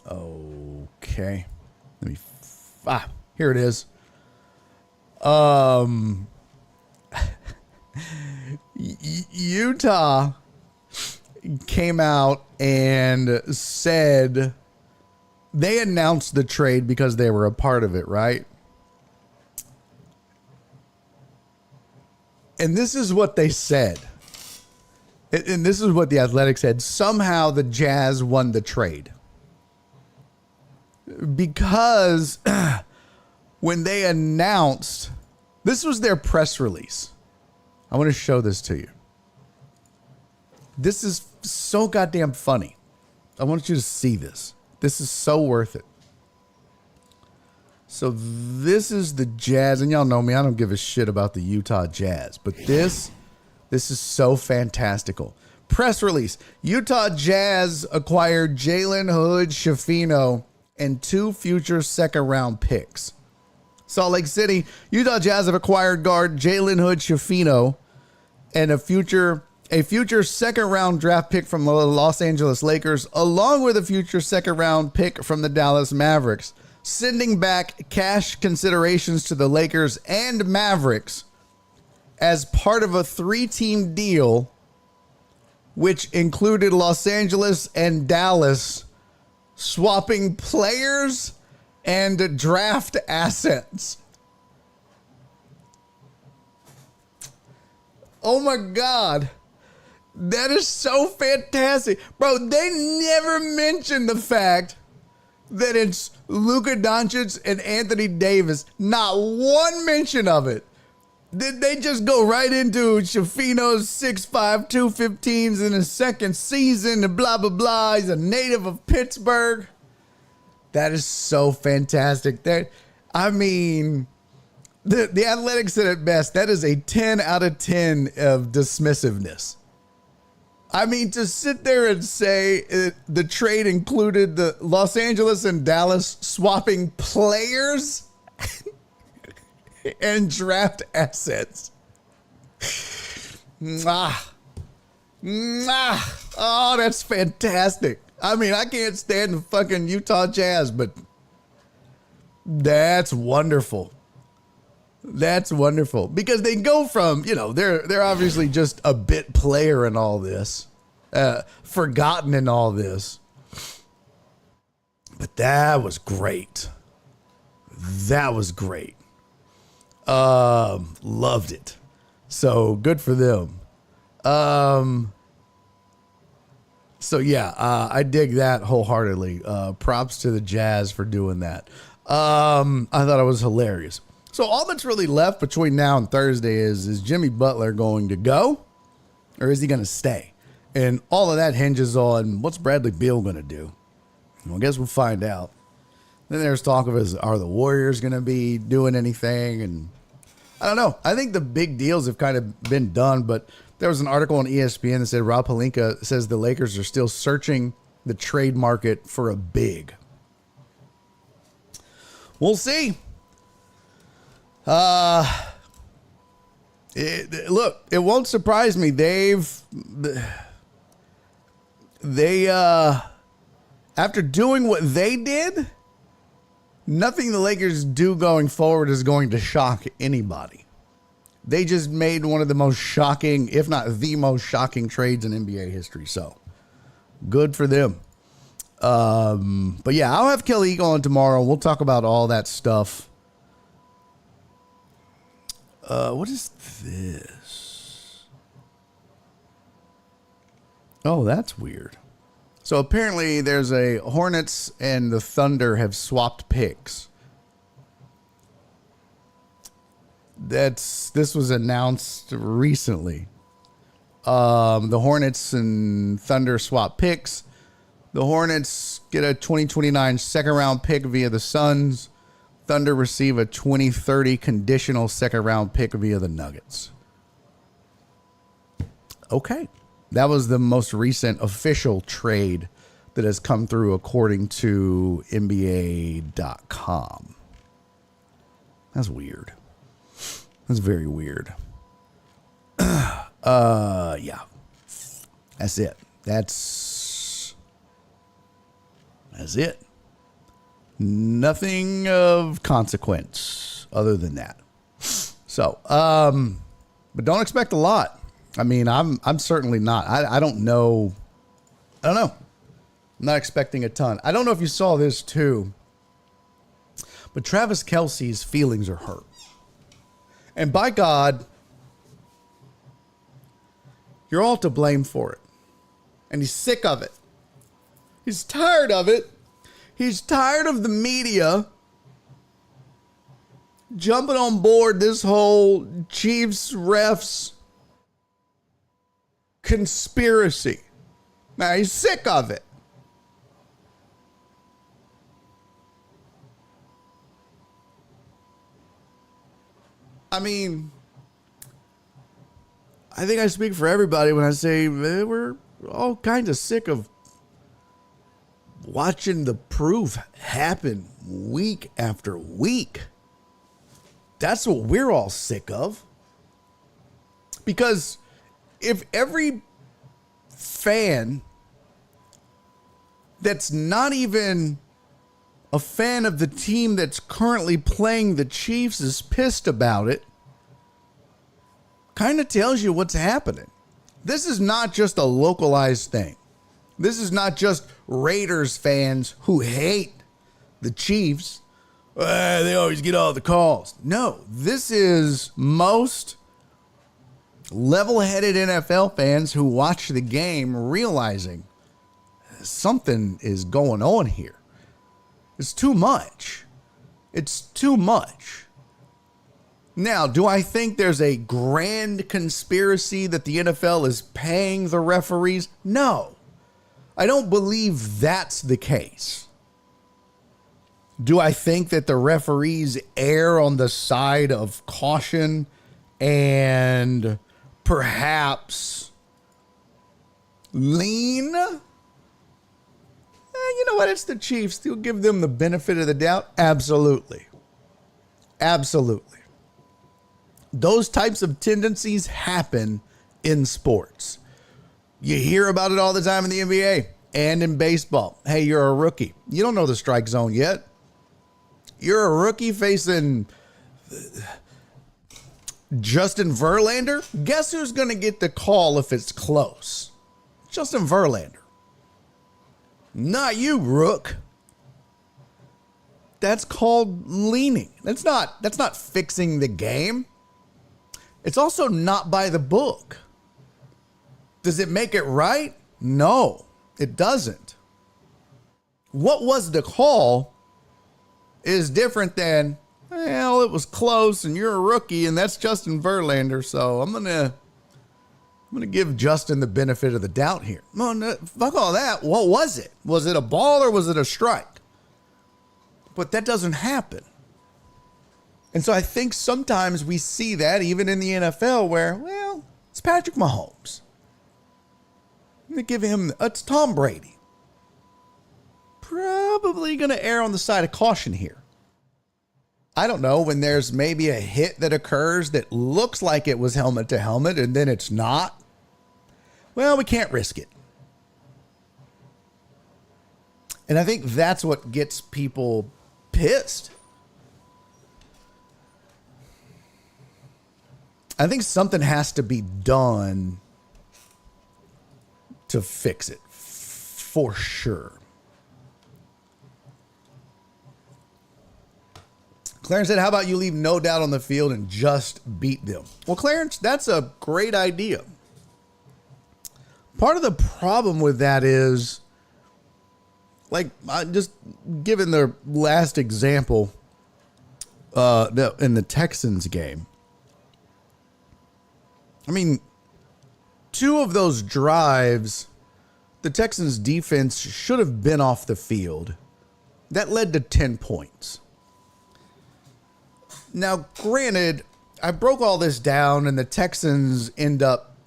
Okay. Let me here it is. Utah came out and said they announced the trade because they were a part of it, right? And this is what they said. And this is what the Athletic said. Somehow the Jazz won the trade. Because when they announced, this was their press release. I want to show this to you. This is so goddamn funny. I want you to see this. This is so worth it. So this is the Jazz, and y'all know me, I don't give a shit about the Utah Jazz, but this is so fantastical. Press release. Utah Jazz acquired Jalen Hood-Schifino and 2 future second-round picks. Salt Lake City, Utah Jazz have acquired guard Jalen Hood-Schifino and a future second-round draft pick from the Los Angeles Lakers, along with a future second-round pick from the Dallas Mavericks, sending back cash considerations to the Lakers and Mavericks as part of a 3-team deal, which included Los Angeles and Dallas swapping players and draft assets. Oh my God. That is so fantastic. Bro, they never mentioned the fact that it's Luka Doncic and Anthony Davis. Not one mention of it. Did they just go right into Schifino's 6'5", 215s in his second season and blah, blah, blah. He's a native of Pittsburgh. That is so fantastic. The Athletic said it best. That is a 10 out of 10 of dismissiveness. I mean, to sit there and say the trade included the Los Angeles and Dallas swapping players and draft assets. Oh, that's fantastic. I mean, I can't stand the fucking Utah Jazz, but that's wonderful. That's wonderful because they go from, they're obviously just a bit player in all this, forgotten in all this, But that was great. That was great. Loved it. So good for them. So yeah, I dig that wholeheartedly. Props to the Jazz for doing that. I thought it was hilarious. So all that's really left between now and Thursday is Jimmy Butler going to go or is he going to stay? And all of that hinges on what's Bradley Beal going to do. Well, I guess we'll find out. Then there's talk of are the Warriors going to be doing anything? And I don't know. I think the big deals have kind of been done, but there was an article on ESPN that said Rob Pelinka says the Lakers are still searching the trade market for a big. We'll see. Look, it won't surprise me. They after doing what they did, nothing the Lakers do going forward is going to shock anybody. They just made one of the most shocking, if not the most shocking trades in NBA history. So good for them. But yeah, I'll have Kelly on tomorrow. We'll talk about all that stuff. What is this? Oh, that's weird. So apparently there's a Hornets and the Thunder have swapped picks. This was announced recently. The Hornets and Thunder swap picks. The Hornets get a 2029 second round pick via the Suns. Thunder receive a 2030 conditional second round pick via the Nuggets. Okay. That was the most recent official trade that has come through according to NBA.com. That's weird. That's very weird. Yeah. That's it. That's it. Nothing of consequence other than that. So, but don't expect a lot. I mean, I'm certainly not. I don't know. I don't know. I'm not expecting a ton. I don't know if you saw this too, but Travis Kelce's feelings are hurt. And by God, you're all to blame for it. And he's sick of it. He's tired of it. He's tired of the media jumping on board this whole Chiefs refs conspiracy. Now, he's sick of it. I mean, I think I speak for everybody when I say we're all kind of sick of watching the proof happen week after week. That's what we're all sick of. Because if every fan that's not even a fan of the team that's currently playing the Chiefs is pissed about it, kind of tells you what's happening. This is not just a localized thing. This is not just Raiders fans who hate the Chiefs. They always get all the calls. No, this is most level-headed NFL fans who watch the game realizing something is going on here. It's too much. It's too much. Now, do I think there's a grand conspiracy that the NFL is paying the referees? No. I don't believe that's the case. Do I think that the referees err on the side of caution and perhaps lean? You know what? It's the Chiefs. You'll give them the benefit of the doubt. Absolutely. Absolutely. Those types of tendencies happen in sports. You hear about it all the time in the NBA and in baseball. Hey, you're a rookie. You don't know the strike zone yet. You're a rookie facing Justin Verlander. Guess who's going to get the call if it's close? Justin Verlander. Not you, Rook. that's called leaning. That's not fixing the game. It's also not by the book. Does it make it right? No, it doesn't. What was the call is different than, well, it was close and you're a rookie and that's Justin Verlander, so I'm gonna give Justin the benefit of the doubt here. No, fuck all that. What was it? Was it a ball or was it a strike? But that doesn't happen. And so I think sometimes we see that even in the NFL where, well, it's Patrick Mahomes. I'm going to give him, it's Tom Brady. Probably going to err on the side of caution here. I don't know, when there's maybe a hit that occurs that looks like it was helmet to helmet and then it's not. Well, we can't risk it. And I think that's what gets people pissed. I think something has to be done to fix it, for sure. Clarence said, how about you leave no doubt on the field and just beat them? Well, Clarence, that's a great idea. Part of the problem with that is, like, just given the last example in the Texans game, I mean, 2 of those drives, the Texans defense should have been off the field. That led to 10 points. Now, granted, I broke all this down and the Texans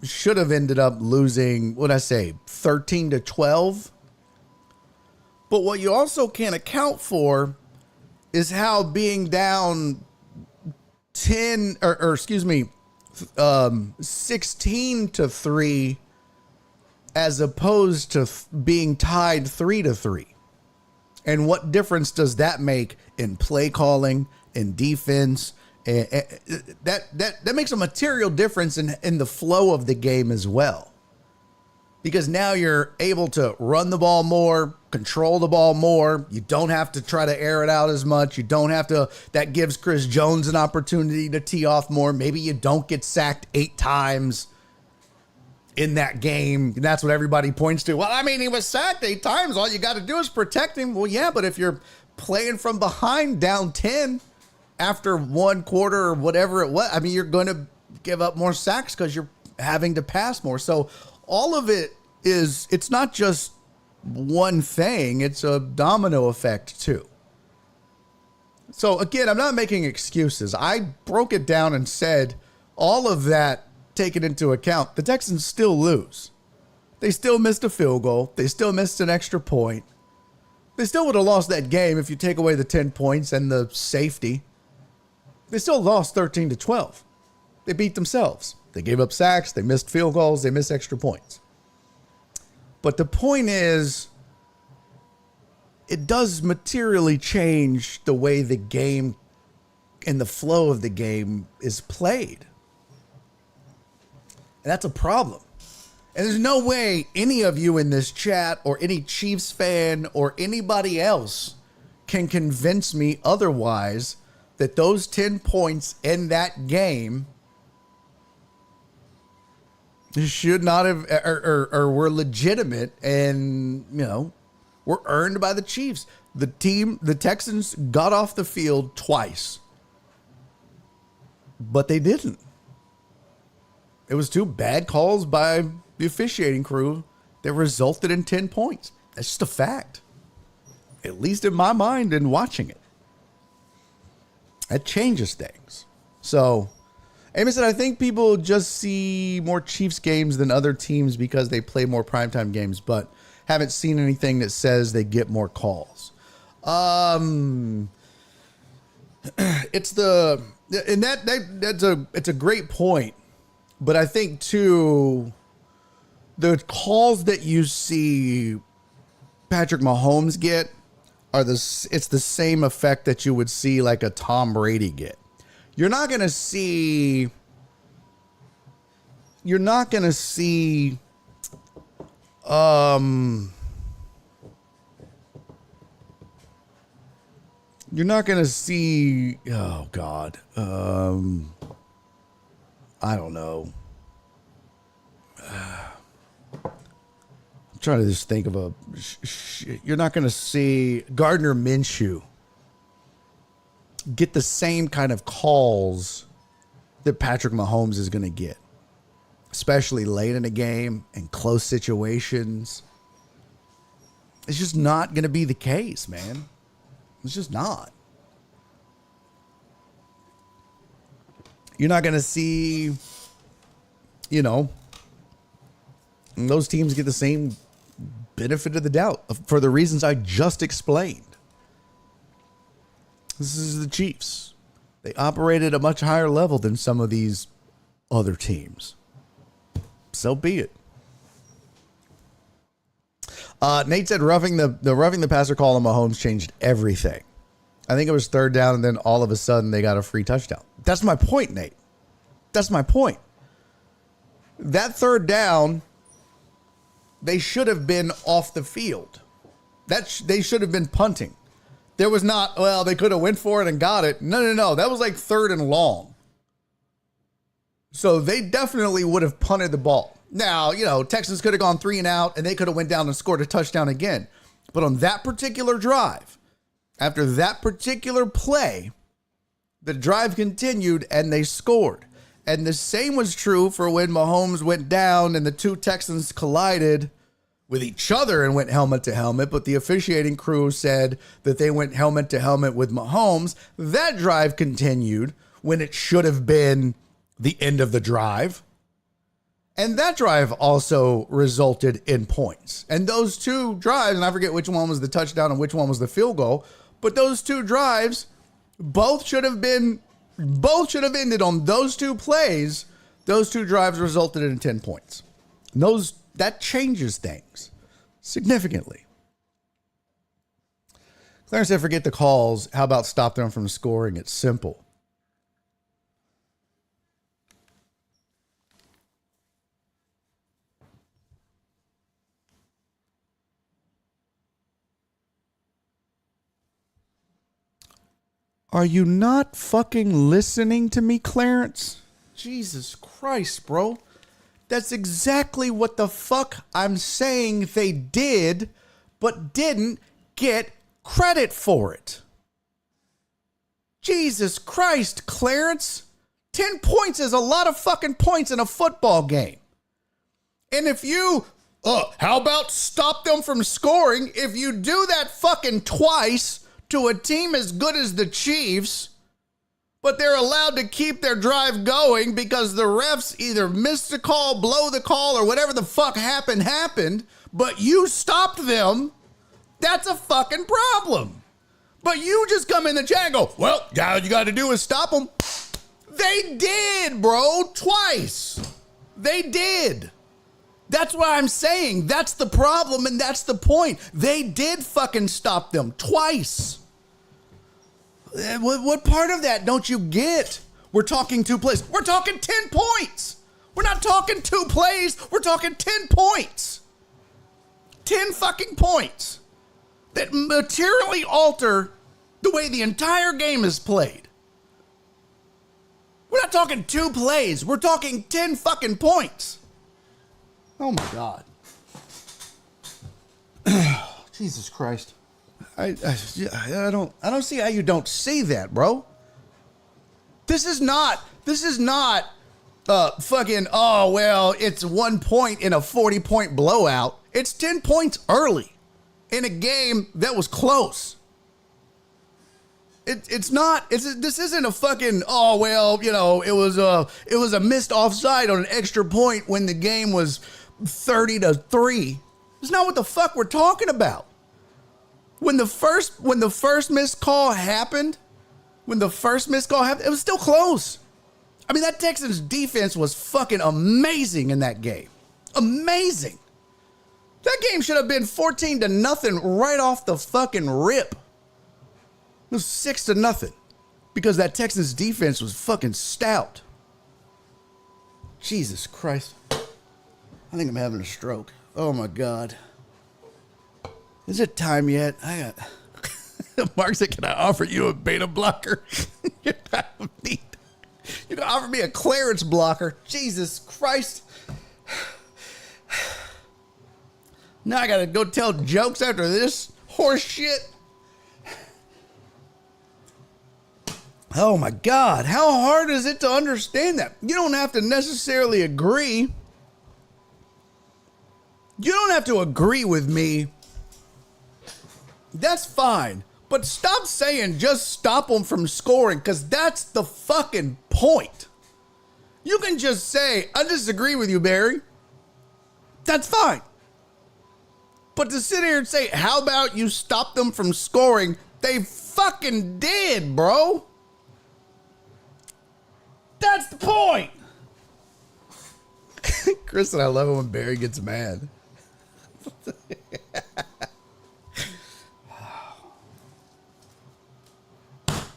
should have ended up losing, 13-12. But what you also can't account for is how being down 16-3 as opposed to being tied 3-3. And what difference does that make in play calling, in defense? That makes a material difference in the flow of the game as well. Because now you're able to run the ball more, control the ball more. You don't have to try to air it out as much. You don't have to. That gives Chris Jones an opportunity to tee off more. Maybe you don't get sacked 8 times in that game. And that's what everybody points to. Well, I mean, he was sacked 8 times. All you got to do is protect him. Well, yeah, but if you're playing from behind down 10 after 1 quarter or whatever it was, I mean, you're going to give up more sacks because you're having to pass more. So all of it it's not just one thing. It's a domino effect too. So again, I'm not making excuses. I broke it down and said all of that taken into account, the Texans still lose. They still missed a field goal. They still missed an extra point. They still would have lost that game if you take away the 10 points and the safety. They still lost 13-12. They beat themselves. They gave up sacks. They missed field goals. They missed extra points. But the point is, it does materially change the way the game and the flow of the game is played. And that's a problem. And there's no way any of you in this chat or any Chiefs fan or anybody else can convince me otherwise that those 10 points in that game should not have or were legitimate and, were earned by the Chiefs. The Texans got off the field twice, but they didn't. It was 2 bad calls by the officiating crew that resulted in 10 points. That's just a fact, at least in my mind and watching it. That changes things. So, Amos said, I think people just see more Chiefs games than other teams because they play more primetime games, but haven't seen anything that says they get more calls. It's a great point, but I think too, the calls that you see Patrick Mahomes get it's the same effect that you would see like a Tom Brady get. You're not going to see You're not going to see, oh God, I don't know. I'm trying to just think of you're not going to see Gardner Minshew get the same kind of calls that Patrick Mahomes is going to get, especially late in a game and close situations. It's just not going to be the case, man. It's just not. You're not going to see, those teams get the same benefit of the doubt for the reasons I just explained. This is the Chiefs. They operate at a much higher level than some of these other teams. So be it. Nate said roughing the passer call on Mahomes changed everything. I think it was third down, and then all of a sudden they got a free touchdown. That's my point, Nate. That's my point. That third down, they should have been off the field. They should have been punting. There was not, well, they could have went for it and got it. No. That was like third and long. So they definitely would have punted the ball. Now, Texans could have gone 3 and out, and they could have went down and scored a touchdown again. But on that particular drive, after that particular play, the drive continued and they scored. And the same was true for when Mahomes went down and the two Texans collided with each other and went helmet to helmet. But the officiating crew said that they went helmet to helmet with Mahomes. That drive continued when it should have been the end of the drive. And that drive also resulted in points. And those two drives, and I forget which one was the touchdown and which one was the field goal, but those two drives both should have ended on those two plays. Those two drives resulted in 10 points. That changes things significantly. Clarence said, forget the calls. How about stop them from scoring? It's simple. Are you not fucking listening to me, Clarence? Jesus Christ, bro. That's exactly what the fuck I'm saying they did, but didn't get credit for it. Jesus Christ, Clarence. 10 points is a lot of fucking points in a football game. And if you, how about stop them from scoring? If you do that fucking twice to a team as good as the Chiefs, but they're allowed to keep their drive going because the refs either missed the call, blow the call, or whatever the fuck happened, but you stopped them, that's a fucking problem. But you just come in the chat and go, well, all you got to do is stop them. They did, bro, twice. They did. That's what I'm saying. That's the problem, and that's the point. They did fucking stop them twice. What part of that don't you get? We're talking 2 plays. We're talking 10 points. We're not talking 2 plays. We're talking 10 points. 10 fucking points that materially alter the way the entire game is played. We're not talking 2 plays. We're talking 10 fucking points. Oh my God. Jesus Christ. I don't see how you don't see that, bro. This is not fucking, oh, well, it's 1 point in a 40-point blowout. It's 10 points early in a game that was close. This isn't a fucking, oh, well, it was a missed offside on an extra point when the game was 30-3. It's not what the fuck we're talking about. When the first missed call happened, it was still close. I mean, that Texans defense was fucking amazing in that game. Amazing. That game should have been 14-0 right off the fucking rip. It was 6-0 because that Texans defense was fucking stout. Jesus Christ. I think I'm having a stroke. Oh my God. Is it time yet? Mark said, can I offer you a beta blocker? You can offer me a Clarence blocker. Jesus Christ. Now I got to go tell jokes after this horse shit. Oh my God. How hard is it to understand that? You don't have to necessarily agree. You don't have to agree with me. That's fine. But stop saying just stop them from scoring, because that's the fucking point. You can just say, I disagree with you, Barry. That's fine. But to sit here and say, how about you stop them from scoring? They fucking did, bro. That's the point. Kristen, I love it when Barry gets mad.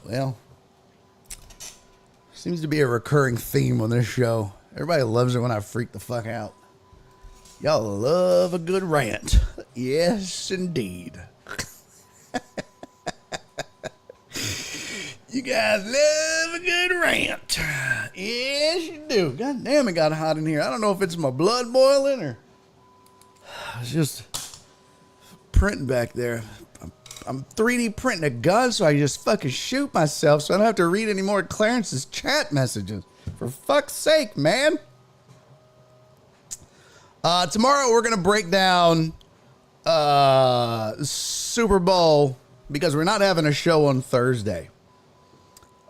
Well, seems to be a recurring theme on this show. Everybody loves it when I freak the fuck out. Y'all love a good rant. Yes, indeed. You guys love a good rant. Yes, you do. God damn, it got hot in here. I don't know if it's my blood boiling or it's just printing back there. I'm 3D printing a gun so I just fucking shoot myself so I don't have to read any more Clarence's chat messages. For fuck's sake, man. Tomorrow we're going to break down Super Bowl because we're not having a show on Thursday.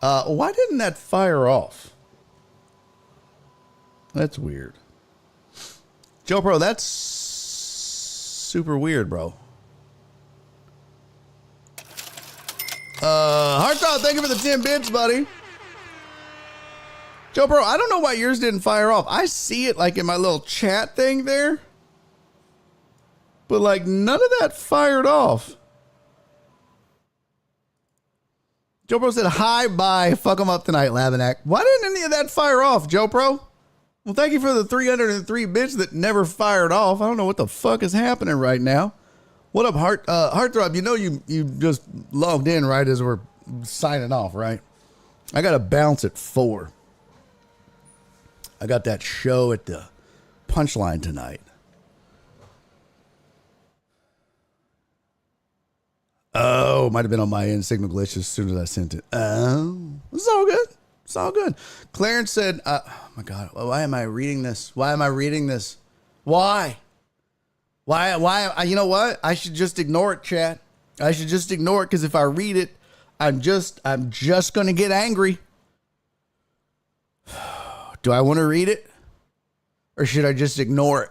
Why didn't that fire off? That's weird. Joe Pro, that's super weird, bro. Heartthrob, thank you for the 10 bits, buddy. Joe Bro, I don't know why yours didn't fire off. I see it like in my little chat thing there. But like none of that fired off. Joe Pro said, hi, bye. Fuck them up tonight, Laminack. Why didn't any of that fire off, Joe Pro? Well, thank you for the 303 bits that never fired off. I don't know what the fuck is happening right now. What up, Heartthrob? You know you just logged in right as we're signing off, right? I got to bounce at 4. I got that show at the Punchline tonight. Oh, might have been on my end. Signal glitch as soon as I sent it. Oh, it's all good. It's all good. Clarence said, oh my God, why am I reading this? Why am I reading this? Why? Why? You know what? I should just ignore it, chat. I should just ignore it because if I read it, I'm just going to get angry. Do I want to read it? Or should I just ignore it?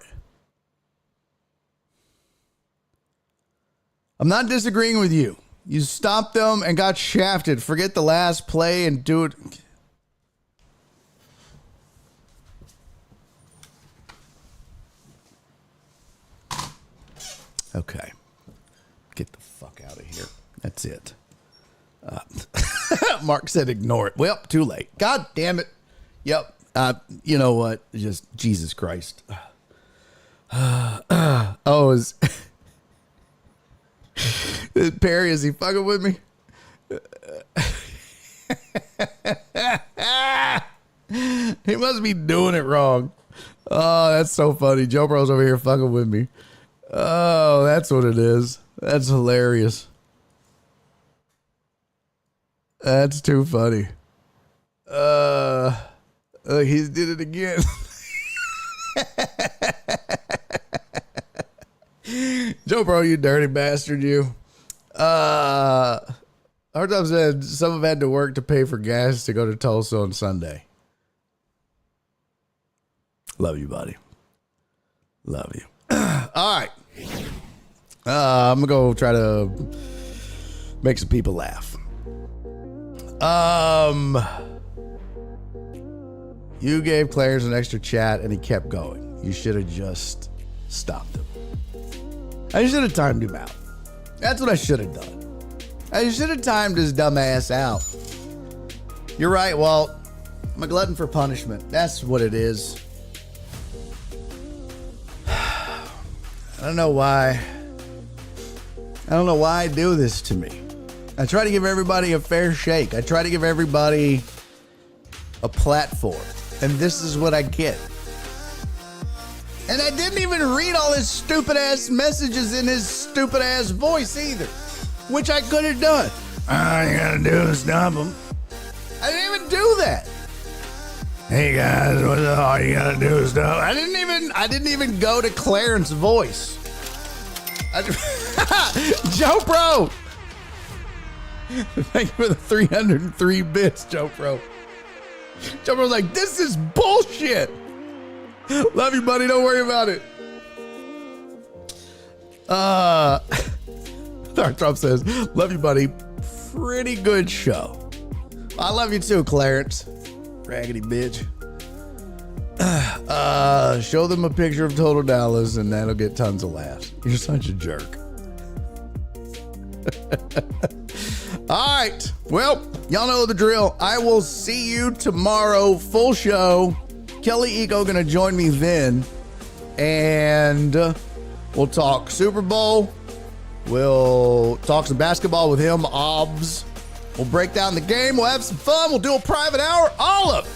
I'm not disagreeing with you. You stopped them and got shafted. Forget the last play and do it. Okay. Get the fuck out of here. That's it. Mark said ignore it. Well, too late. God damn it. Yep. You know what? Just Jesus Christ. Is Perry, is he fucking with me? He must be doing it wrong. Oh, that's so funny. Joe Bro's over here fucking with me. Oh, that's what it is. That's hilarious. That's too funny. He did it again. Joe Bro, you dirty bastard, you. Hardtop said some have had to work to pay for gas to go to Tulsa on Sunday. Love you, buddy. Love you. All right. I'm going to go try to make some people laugh. You gave Clarence an extra chat and he kept going. You should have just stopped him. I should have timed him out. That's what I should have done. I should have timed his dumb ass out. You're right, Walt. I'm a glutton for punishment. That's what it is. I don't know why. I don't know why I do this to me. I try to give everybody a fair shake. I try to give everybody a platform. And this is what I get. And I didn't even read all his stupid ass messages in his stupid ass voice either, which I could have done. All you gotta do is stop him. I didn't even do that. Hey guys, what's up? All you gotta do is stop. I didn't even go to Clarence voice. Joe Pro. Thank you for the 303 bits, Joe Pro. Joe Pro's like, this is bullshit. Love you, buddy. Don't worry about it. Dark Trump says, love you, buddy. Pretty good show. I love you too, Clarence. Raggedy bitch. Show them a picture of Total Dallas and that'll get tons of laughs. You're such a jerk. All right. Well, y'all know the drill. I will see you tomorrow. Full show. Kelly Eco gonna join me then. And we'll talk Super Bowl. We'll talk some basketball with him, Obs. We'll break down the game. We'll have some fun. We'll do a private hour. All of it.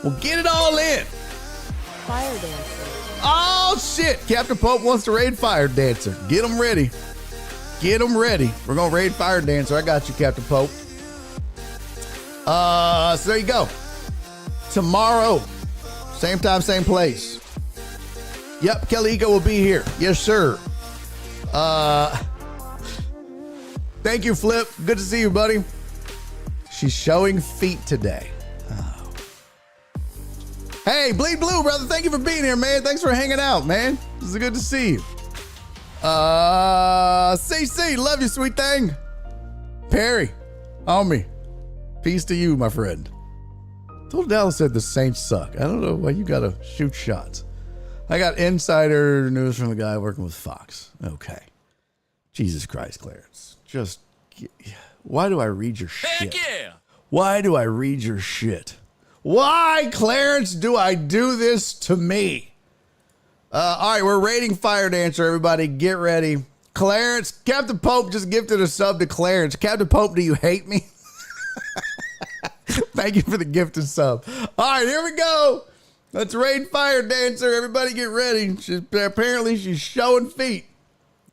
We'll get it all in. Fire Dancer. Oh, shit. Captain Pope wants to raid Fire Dancer. Get him ready. Get him ready. We're going to raid Fire Dancer. I got you, Captain Pope. So there you go. Tomorrow, same time, same place. Yep, Kelly Eco will be here. Yes, sir. Thank you, Flip. Good to see you, buddy. She's showing feet today. Oh. Hey, Bleed Blue, brother. Thank you for being here, man. Thanks for hanging out, man. This is good to see you. CC, love you, sweet thing. Perry, homie. Peace to you, my friend. Total Dallas said the Saints suck. I don't know why you gotta shoot shots. I got insider news from the guy working with Fox. Okay. Jesus Christ, Clarence. Just, why do I read your shit? Heck yeah! Why do I read your shit? Why, Clarence, do I do this to me? All right, we're rating Fire Dancer, everybody. Get ready. Clarence, Captain Pope just gifted a sub to Clarence. Captain Pope, do you hate me? Thank you for the gifted sub. All right, here we go. Let's raid Fire Dancer. Everybody get ready. Apparently she's showing feet.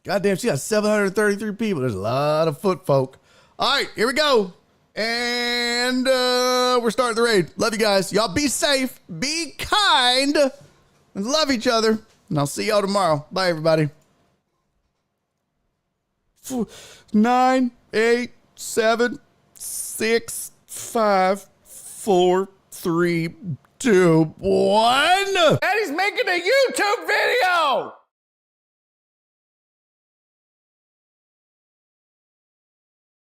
Goddamn, she got 733 people. There's a lot of foot folk. All right, here we go. And we're starting the raid. Love you guys. Y'all be safe. Be kind. And love each other. And I'll see y'all tomorrow. Bye, everybody. 9, 8, 7, 6, 5, 4, 3, 2, 1. And he's making a YouTube video.